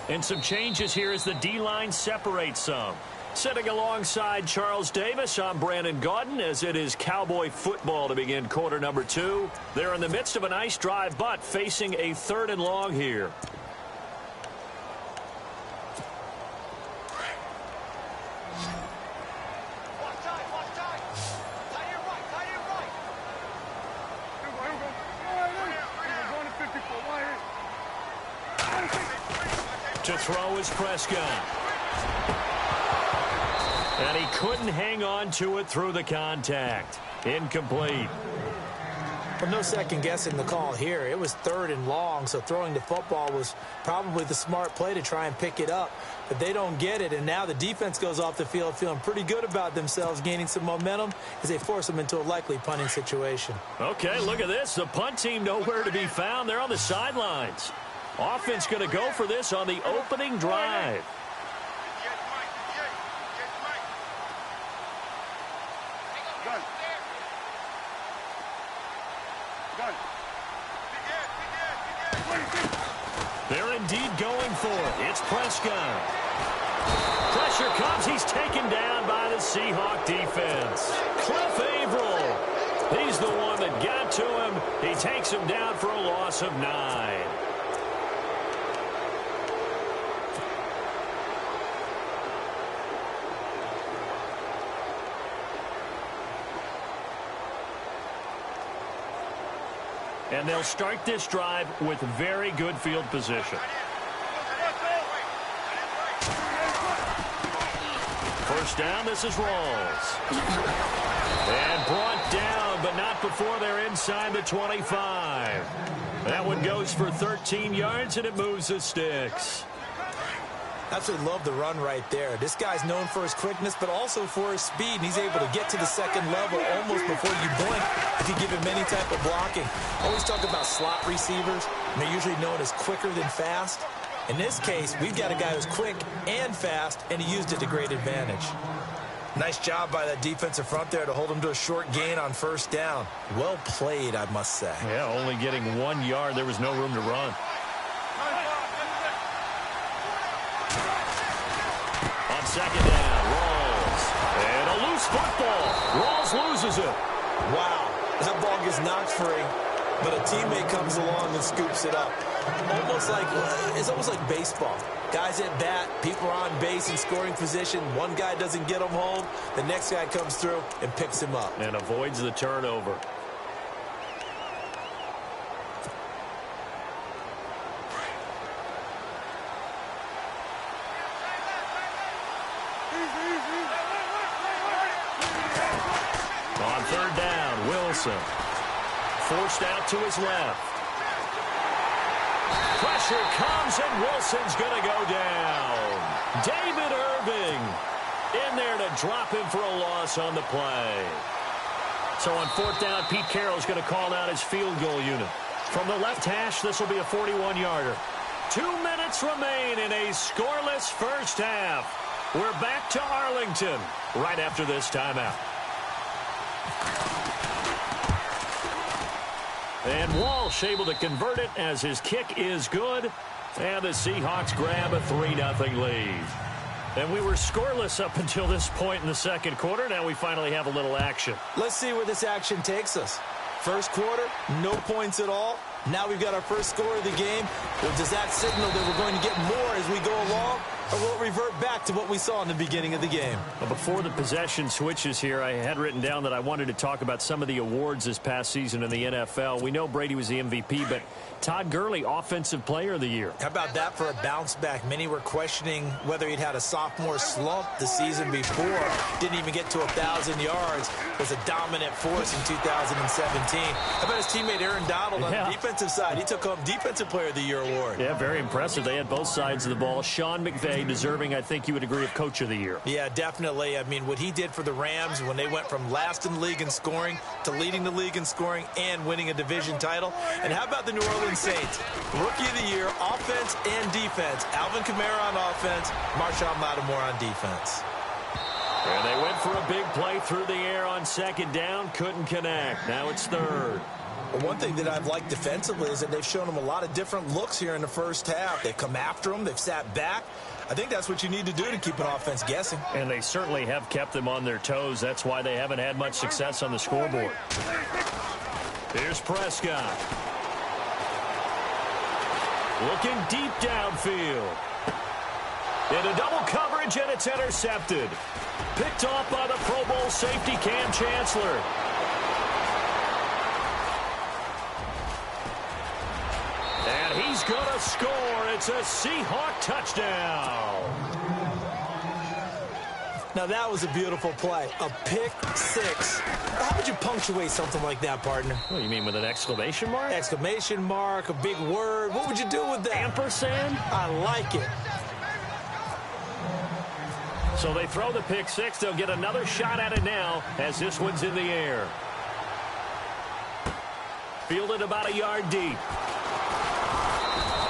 And some changes here as the D-line separates some. Sitting alongside Charles Davis, I'm Brandon Gaudin as it is Cowboy football to begin quarter number 2. They're in the midst of a nice drive, but facing a third and long here. To throw is Prescott. And he couldn't hang on to it through the contact. Incomplete. But no second guessing the call here. It was 3rd and long, so throwing the football was probably the smart play to try and pick it up. But they don't get it, and now the defense goes off the field feeling pretty good about themselves, gaining some momentum as they force them into a likely punting situation. Okay, look at this. The punt team nowhere to be found. They're on the sidelines. Offense going to go for this on the opening drive. They're indeed going for it. It's Prescott. Pressure comes. He's taken down by the Seahawk defense. Cliff Averill. He's the one that got to him. He takes him down for a loss of 9. And they'll start this drive with very good field position. First down, this is Rawls. And brought down, but not before they're inside the 25. That one goes for 13 yards, and it moves the sticks. Absolutely love the run right there. This guy's known for his quickness, but also for his speed. And he's able to get to the second level almost before you blink if you give him any type of blocking. Always talk about slot receivers, and they're usually known as quicker than fast. In this case, we've got a guy who's quick and fast, and he used it to great advantage. Nice job by that defensive front there to hold him to a short gain on first down. Well played, I must say. Yeah, only getting 1 yard. There was no room to run. On second down, Rawls. And a loose football. Rawls loses it. Wow, that ball gets knocked free, but a teammate comes along and scoops it up. It's almost like baseball. Guys at bat, people are on base in scoring position. One guy doesn't get him home. The next guy comes through and picks him up. And avoids the turnover. On third down, Wilson. Forced out to his left. Pressure comes, and Wilson's going to go down. David Irving in there to drop him for a loss on the play. So on fourth down, Pete Carroll's going to call out his field goal unit. From the left hash, this will be a 41-yarder. 2 minutes remain in a scoreless first half. We're back to Arlington right after this timeout. And Walsh able to convert it as his kick is good. And the Seahawks grab a 3-0 lead. And we were scoreless up until this point in the second quarter. Now we finally have a little action. Let's see where this action takes us. First quarter, no points at all. Now we've got our first score of the game. Well, does that signal that we're going to get more as we go along? Or will it revert back to what we saw in the beginning of the game? Well, before the possession switches here, I had written down that I wanted to talk about some of the awards this past season in the NFL. We know Brady was the MVP, but Todd Gurley, Offensive Player of the Year. How about that for a bounce back? Many were questioning whether he'd had a sophomore slump the season before. Didn't even get to 1,000 yards. Was a dominant force in 2017. How about his teammate Aaron Donald on the defensive side? He took home Defensive Player of the Year award. Yeah, very impressive. They had both sides of the ball. Sean McVay deserving, I think you would agree, of Coach of the Year. Yeah, definitely. I mean, what he did for the Rams when they went from last in the league in scoring to leading the league in scoring and winning a division title. And how about the New Orleans Saints? Rookie of the Year, offense and defense. Alvin Kamara on offense, Marshawn Lattimore on defense. And they went for a big play through the air on second down. Couldn't connect. Now it's third. Well, one thing that I've liked defensively is that they've shown them a lot of different looks here in the first half. They've come after them. They've sat back. I think that's what you need to do to keep an offense guessing. And they certainly have kept them on their toes. That's why they haven't had much success on the scoreboard. Here's Prescott. Looking deep downfield. Into double coverage, and it's intercepted. Picked off by the Pro Bowl safety Cam Chancellor. And he's He's going to score. It's a Seahawk touchdown. Now, that was a beautiful play. A pick six. How would you punctuate something like that, partner? What, you mean with an exclamation mark? Exclamation mark, a big word. What would you do with that? Ampersand? I like it. So they throw the pick six. They'll get another shot at it now as this one's in the air. Fielded about a yard deep.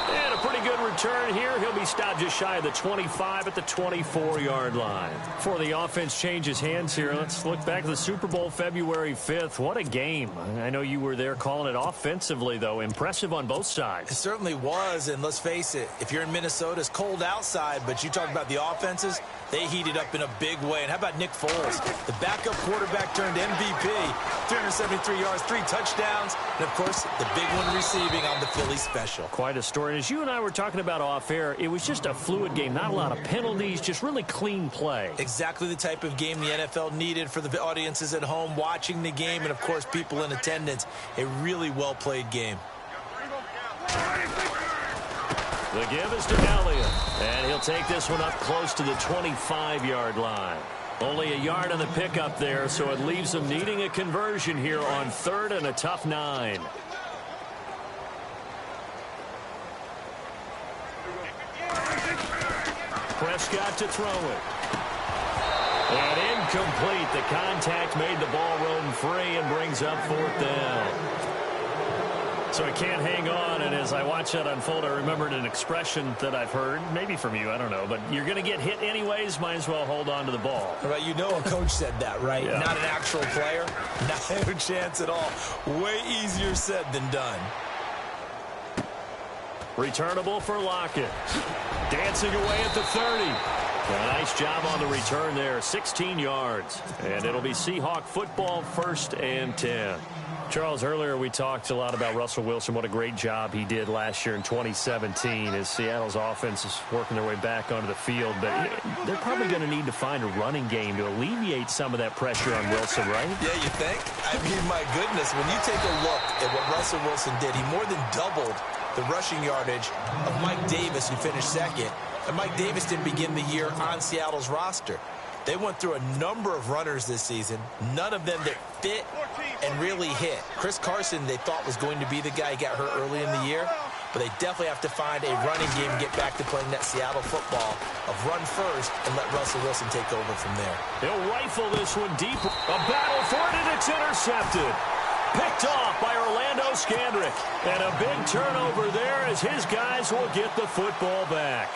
And a pretty good return here. He'll be stopped just shy of the 25 at the 24-yard line. Before the offense changes hands here, let's look back to the Super Bowl February 5th. What a game. I know you were there calling it offensively, though. Impressive on both sides. It certainly was, and let's face it, if you're in Minnesota, it's cold outside, but you talk about the offenses, they heated up in a big way. And how about Nick Foles? The backup quarterback turned MVP. 373 yards, 3 touchdowns, and, of course, the big one receiving on the Philly special. Quite a story. And as you and I were talking about off air, it was just a fluid game. Not a lot of penalties, just really clean play. Exactly the type of game the NFL needed for the audiences at home watching the game and, of course, people in attendance. A really well-played game. The give is to Elliott, and he'll take this one up close to the 25-yard line. Only a yard on the pickup there, so it leaves them needing a conversion here on 3rd and a tough 9. Prescott to throw it. And incomplete. The contact made the ball roam free and brings up 4th down. So I can't hang on, and as I watch that unfold, I remembered an expression that I've heard, maybe from you, I don't know, but you're going to get hit anyways, might as well hold on to the ball. Right, you know a coach said that, right? Yeah. Not an actual player. Not a chance at all. Way easier said than done. Returnable for Lockett. Dancing away at the 30. A nice job on the return there, 16 yards. And it'll be Seahawk football, 1st and 10. Charles, earlier we talked a lot about Russell Wilson, what a great job he did last year in 2017 as Seattle's offense is working their way back onto the field. But they're probably going to need to find a running game to alleviate some of that pressure on Wilson, right? Yeah, you think? I mean, my goodness, when you take a look at what Russell Wilson did, he more than doubled the rushing yardage of Mike Davis, who finished 2nd. And Mike Davis didn't begin the year on Seattle's roster. They went through a number of runners this season, none of them that fit and really hit. Chris Carson, they thought was going to be the guy who got hurt early in the year, but they definitely have to find a running game and get back to playing that Seattle football of run first and let Russell Wilson take over from there. He'll rifle this one deep. A battle for it, and it's intercepted. Picked off by Orlando Scandrick. And a big turnover there as his guys will get the football back.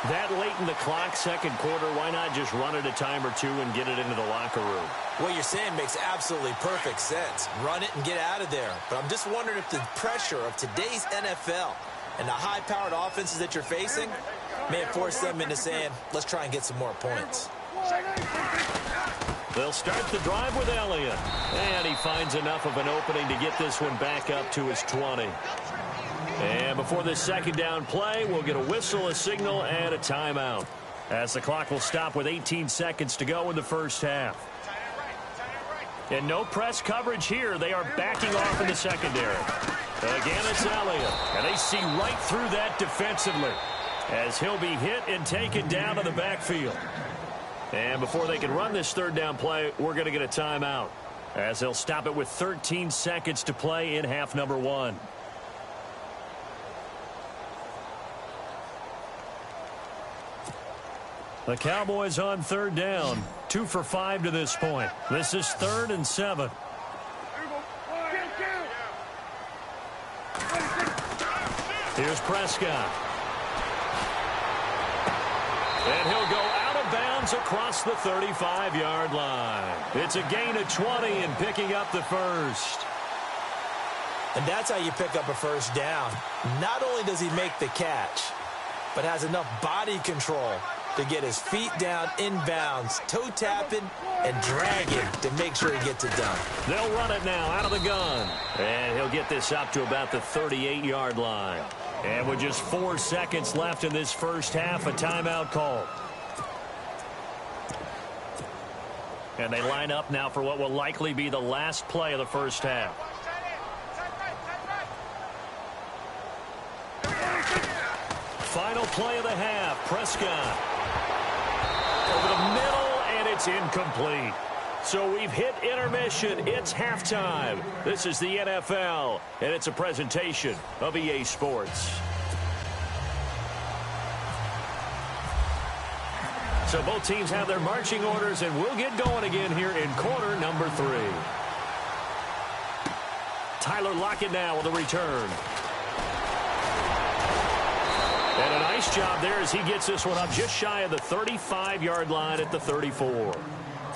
That late in the clock, 2nd quarter, why not just run it a time or two and get it into the locker room? What you're saying makes absolutely perfect sense. Run it and get out of there. But I'm just wondering if the pressure of today's NFL and the high-powered offenses that you're facing may force them into saying, let's try and get some more points. They'll start the drive with Elliott. And he finds enough of an opening to get this one back up to his 20. And before this 2nd down play, we'll get a whistle, a signal, and a timeout, as the clock will stop with 18 seconds to go in the 1st half. And no press coverage here. They are backing off in the secondary. Again, it's Elliott. And they see right through that defensively as he'll be hit and taken down to the backfield. And before they can run this 3rd down play, we're going to get a timeout, as they'll stop it with 13 seconds to play in half number 1. The Cowboys on 3rd down. 2 for 5 to this point. This is 3rd and 7. Here's Prescott. And he'll go out of bounds across the 35-yard line. It's a gain of 20 and picking up the 1st. And that's how you pick up a 1st down. Not only does he make the catch, but has enough body control to get his feet down inbounds, toe tapping and dragging to make sure he gets it done. They'll run it now out of the gun. And he'll get this up to about the 38-yard line. And with just 4 seconds left in this 1st half, a timeout call. And they line up now for what will likely be the last play of the 1st half. Final play of the half. Prescott over the middle, and it's incomplete. So we've hit intermission. It's halftime. This is the NFL, and it's a presentation of EA Sports. So both teams have their marching orders, and we'll get going again here in quarter number 3. Tyler Lockett now with a return. And a nice job there as he gets this one up just shy of the 35-yard line at the 34.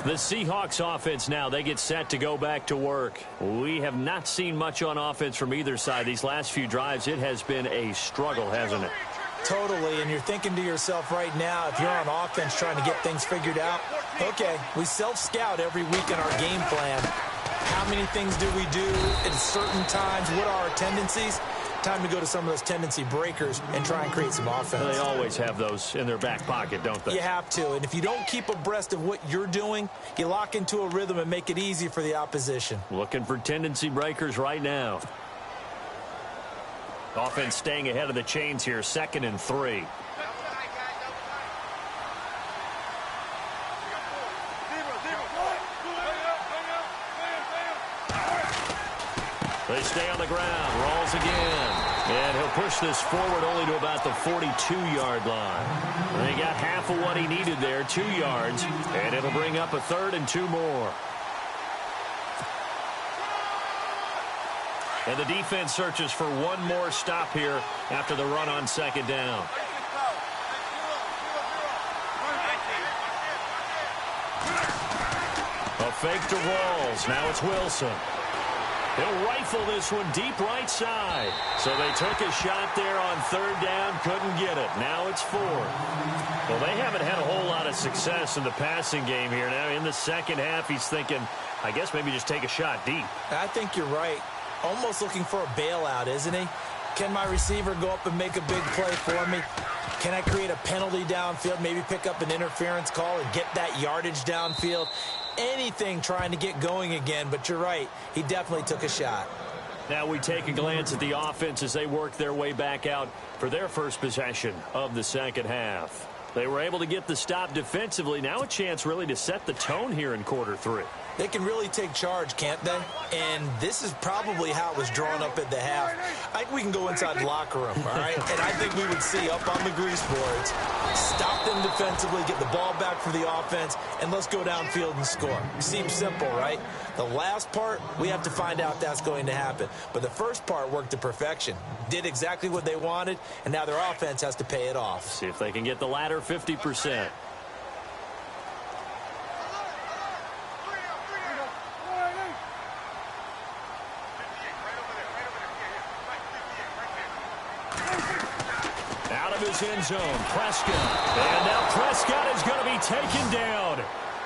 The Seahawks offense now, they get set to go back to work. We have not seen much on offense from either side. These last few drives, it has been a struggle, hasn't it? Totally, and you're thinking to yourself right now, if you're on offense trying to get things figured out, okay, we self-scout every week in our game plan. How many things do we do at certain times? What are our tendencies? Time to go to some of those tendency breakers and try and create some offense. They always have those in their back pocket, don't they? You have to, and if you don't keep abreast of what you're doing, you lock into a rhythm and make it easy for the opposition. Looking for tendency breakers right now. Offense staying ahead of the chains here, 2nd and 3. They stay on the ground. Rolls again. And he'll push this forward only to about the 42-yard line. And he got half of what he needed there, 2 yards. And it'll bring up a 3rd and 2 more. And the defense searches for one more stop here after the run on 2nd down. A fake to Rawls. Now it's Wilson. He'll rifle this one deep right side. So they took a shot there on 3rd down, couldn't get it. Now it's 4th. Well, they haven't had a whole lot of success in the passing game here. Now in the second half, he's thinking, I guess maybe just take a shot deep. I think you're right. Almost looking for a bailout, isn't he? Can my receiver go up and make a big play for me? Can I create a penalty downfield, maybe pick up an interference call and get that yardage downfield? Anything trying to get going again, but you're right. He definitely took a shot. Now we take a glance at the offense as they work their way back out for their first possession of the second half. They were able to get the stop defensively. Now a chance really to set the tone here in quarter 3. They can really take charge, can't they? And this is probably how it was drawn up at the half. I think we can go inside the locker room, all right? And I think we would see up on the grease boards, stop them defensively, get the ball back for the offense, and let's go downfield and score. Seems simple, right? The last part, we have to find out that's going to happen. But the first part worked to perfection. Did exactly what they wanted, and now their offense has to pay it off. See if they can get the latter 50%. His end zone, Prescott. And now Prescott is going to be taken down.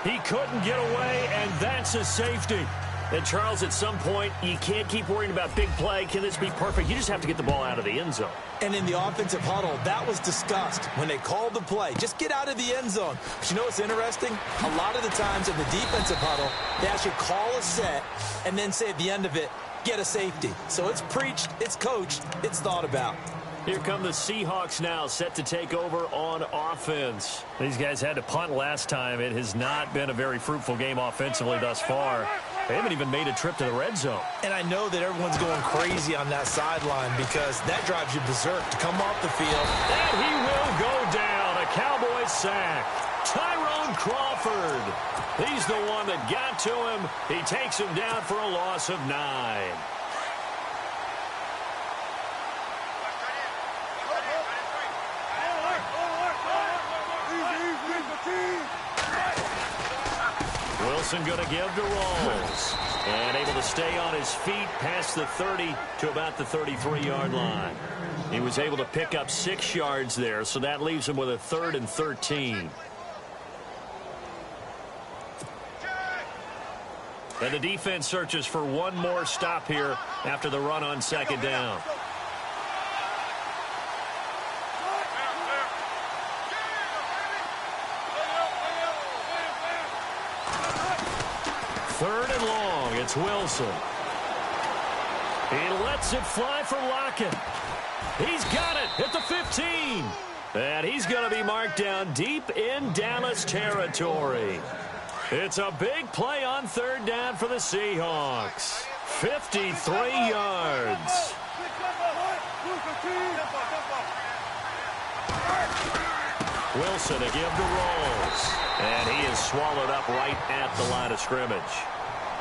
He couldn't get away, and that's a safety. And, Charles, at some point, you can't keep worrying about big play. Can this be perfect? You just have to get the ball out of the end zone. And in the offensive huddle, that was discussed when they called the play. Just get out of the end zone. But you know what's interesting? A lot of the times in the defensive huddle, they actually call a set and then say at the end of it, get a safety. So it's preached, it's coached, it's thought about. Here come the Seahawks now, set to take over on offense. These guys had to punt last time. It has not been a very fruitful game offensively thus far. They haven't even made a trip to the red zone. And I know that everyone's going crazy on that sideline because that drives you berserk to come off the field. And he will go down. A Cowboys sack. Tyrone Crawford. He's the one that got to him. He takes him down for a loss of 9. Wilson going to give to Rawls. And able to stay on his feet past the 30 to about the 33-yard line. He was able to pick up 6 yards there, so that leaves him with a 3rd and 13. And the defense searches for one more stop here after the run on 2nd down. Third and long, it's Wilson. He lets it fly for Lockett. He's got it at the 15. And he's going to be marked down deep in Dallas territory. It's a big play on third down for the Seahawks. 53 yards. Wilson again the rolls. And he is swallowed up right at the line of scrimmage.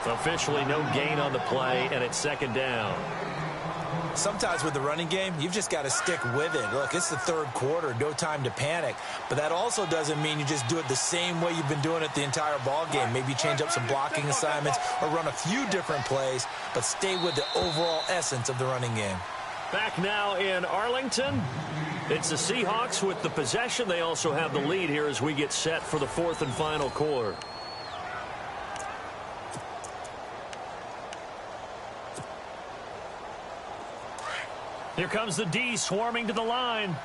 Officially no gain on the play, and it's second down. Sometimes with the running game, you've just got to stick with it. Look, it's the third quarter, no time to panic. But that also doesn't mean you just do it the same way you've been doing it the entire ball game. Maybe change up some blocking assignments or run a few different plays, but stay with the overall essence of the running game. Back now in Arlington. It's the Seahawks with the possession. They also have the lead here as we get set for the fourth and final quarter. Here comes the D swarming to the line.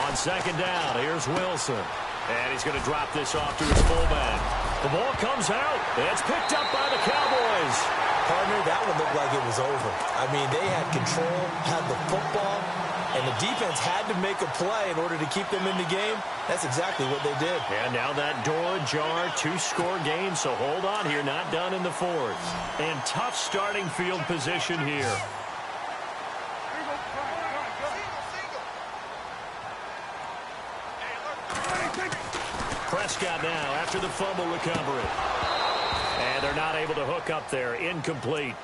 On second down, here's Wilson. And he's going to drop this off to his fullback. The ball comes out. It's picked up by the Cowboys. Partner, that one looked like it was over. I mean, they had control, had the football, and the defense had to make a play in order to keep them in the game. That's exactly what they did. And now that door ajar, two-score game, so hold on here, not done in the fourth. And tough starting field position here. Prescott now after the fumble recovery. And they're not able to hook up there. Incomplete.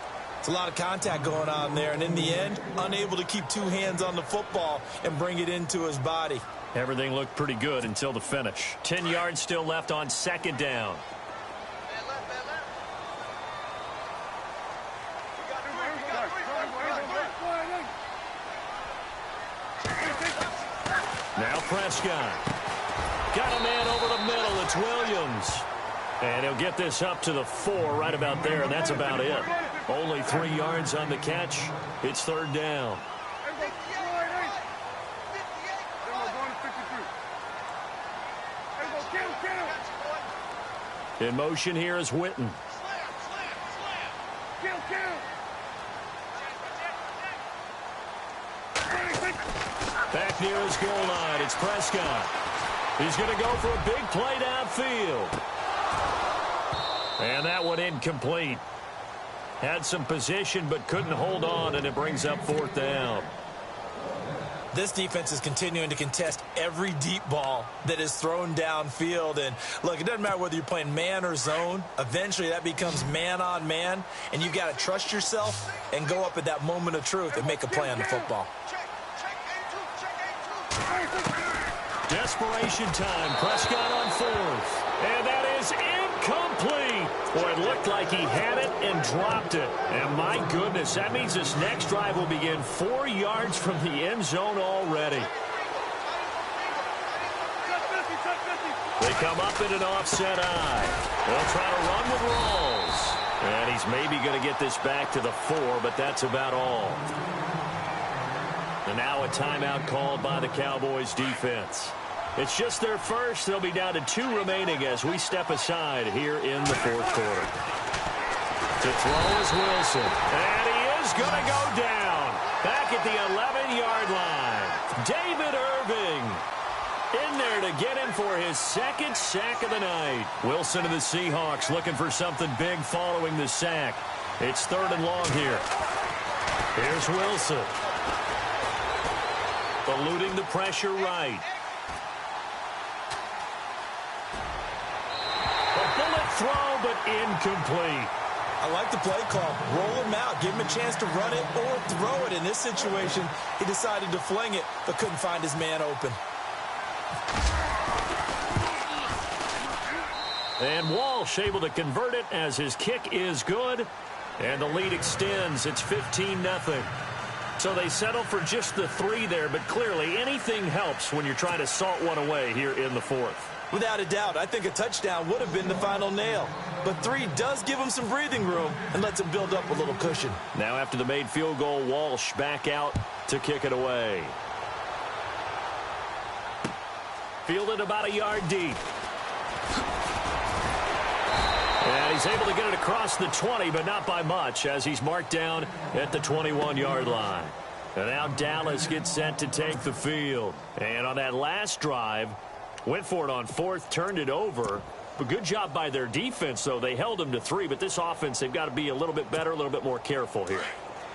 It's a lot of contact going on there, and in the end, unable to keep two hands on the football and bring it into his body. Everything looked pretty good until the finish. 10 yards still left on second down. Now Prescott. Got a man over the middle. It's Williams. And he'll get this up to the 4 right about there, and that's about it. Only 3 yards on the catch. It's third down. In motion here is Witten. Back near his goal line, it's Prescott. He's going to go for a big play downfield. And that one incomplete. Had some position but couldn't hold on, and it brings up fourth down. This defense is continuing to contest every deep ball that is thrown downfield. And, look, it doesn't matter whether you're playing man or zone. Eventually that becomes man on man, and you've got to trust yourself and go up at that moment of truth and make a play on the football. Desperation time. Prescott on fourth. And that is incomplete. Boy, it looked like he had it and dropped it. And my goodness, that means this next drive will begin 4 yards from the end zone already. They come up in an offset eye. They'll try to run with Rawls. And he's maybe going to get this back to the 4, but that's about all. And now a timeout called by the Cowboys defense. It's just their first. They'll be down to 2 remaining as we step aside here in the fourth quarter. To throw is Wilson. And he is going to go down. Back at the 11-yard line. David Irving in there to get him for his second sack of the night. Wilson and the Seahawks looking for something big following the sack. It's third and long here. Here's Wilson. Eluding the pressure right. A bullet throw, but incomplete. I like the play call. Roll him out. Give him a chance to run it or throw it. In this situation, he decided to fling it, but couldn't find his man open. And Walsh able to convert it as his kick is good. And the lead extends. It's 15-0. So they settle for just the 3 there, but clearly anything helps when you're trying to salt one away here in the fourth. Without a doubt, I think a touchdown would have been the final nail. But 3 does give him some breathing room and lets him build up a little cushion. Now after the made field goal, Walsh back out to kick it away. Fielded about a yard deep. And he's able to get it across the 20, but not by much, as he's marked down at the 21-yard line. And now Dallas gets set to take the field. And on that last drive, went for it on fourth, turned it over. But good job by their defense, though. They held them to 3, but this offense, they've got to be a little bit better, a little bit more careful here.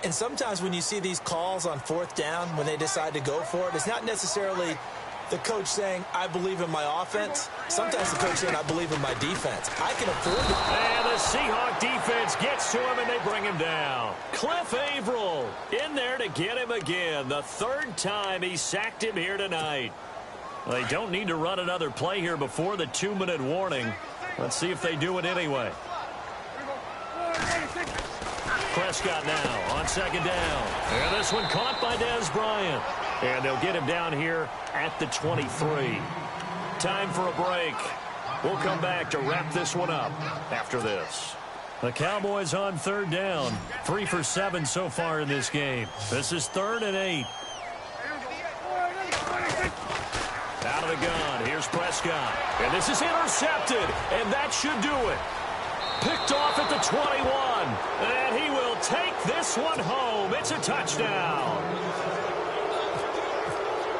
And sometimes when you see these calls on fourth down, when they decide to go for it, it's not necessarily the coach saying, I believe in my offense. Sometimes the coach saying, I believe in my defense. I can afford it. And the Seahawk defense gets to him, and they bring him down. Cliff Averill in there to get him again. The third time he sacked him here tonight. Well, they don't need to run another play here before the 2-minute warning. Let's see if they do it anyway. Prescott now on second down. And this one caught by Dez Bryant. And they'll get him down here at the 23. Time for a break. We'll come back to wrap this one up after this. The Cowboys on third down. 3 for 7 so far in this game. This is 3rd and 8. Out of the gun. Here's Prescott. And this is intercepted. And that should do it. Picked off at the 21. And he will take this one home. It's a touchdown.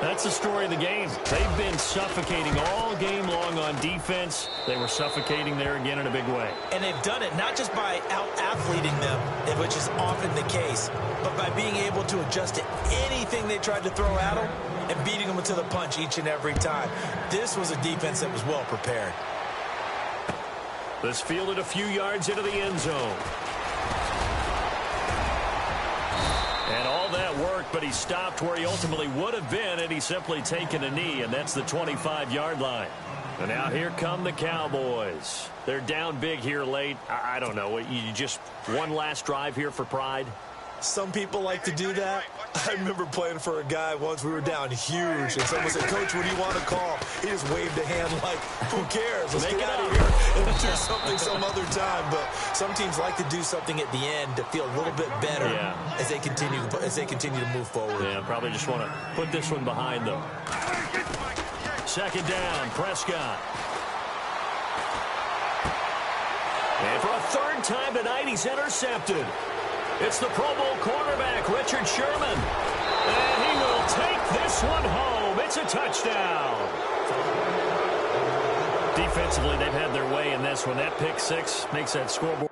That's the story of the game. They've been suffocating all game long on defense. They were suffocating there again in a big way. And they've done it not just by out-athleting them, which is often the case, but by being able to adjust to anything they tried to throw at them and beating them to the punch each and every time. This was a defense that was well prepared. This fielded a few yards into the end zone. And all that worked, but he stopped where he ultimately would have been, and he's simply taken a knee, and that's the 25-yard line. And now here come the Cowboys. They're down big here late. I don't know. You just one last drive here for pride? Some people like to do that. I remember playing for a guy once. We were down huge, and someone said, Coach, what do you want to call? He just waved a hand like, who cares? Let's get out of here and do something some other time. But some teams like to do something at the end to feel a little bit better as they continue to move forward. Yeah, probably just want to put this one behind them. Second down, Prescott. And for a third time tonight, he's intercepted. It's the Pro Bowl cornerback, Richard Sherman. And he will take this one home. It's a touchdown. Defensively, they've had their way in this one. That pick six makes that scoreboard.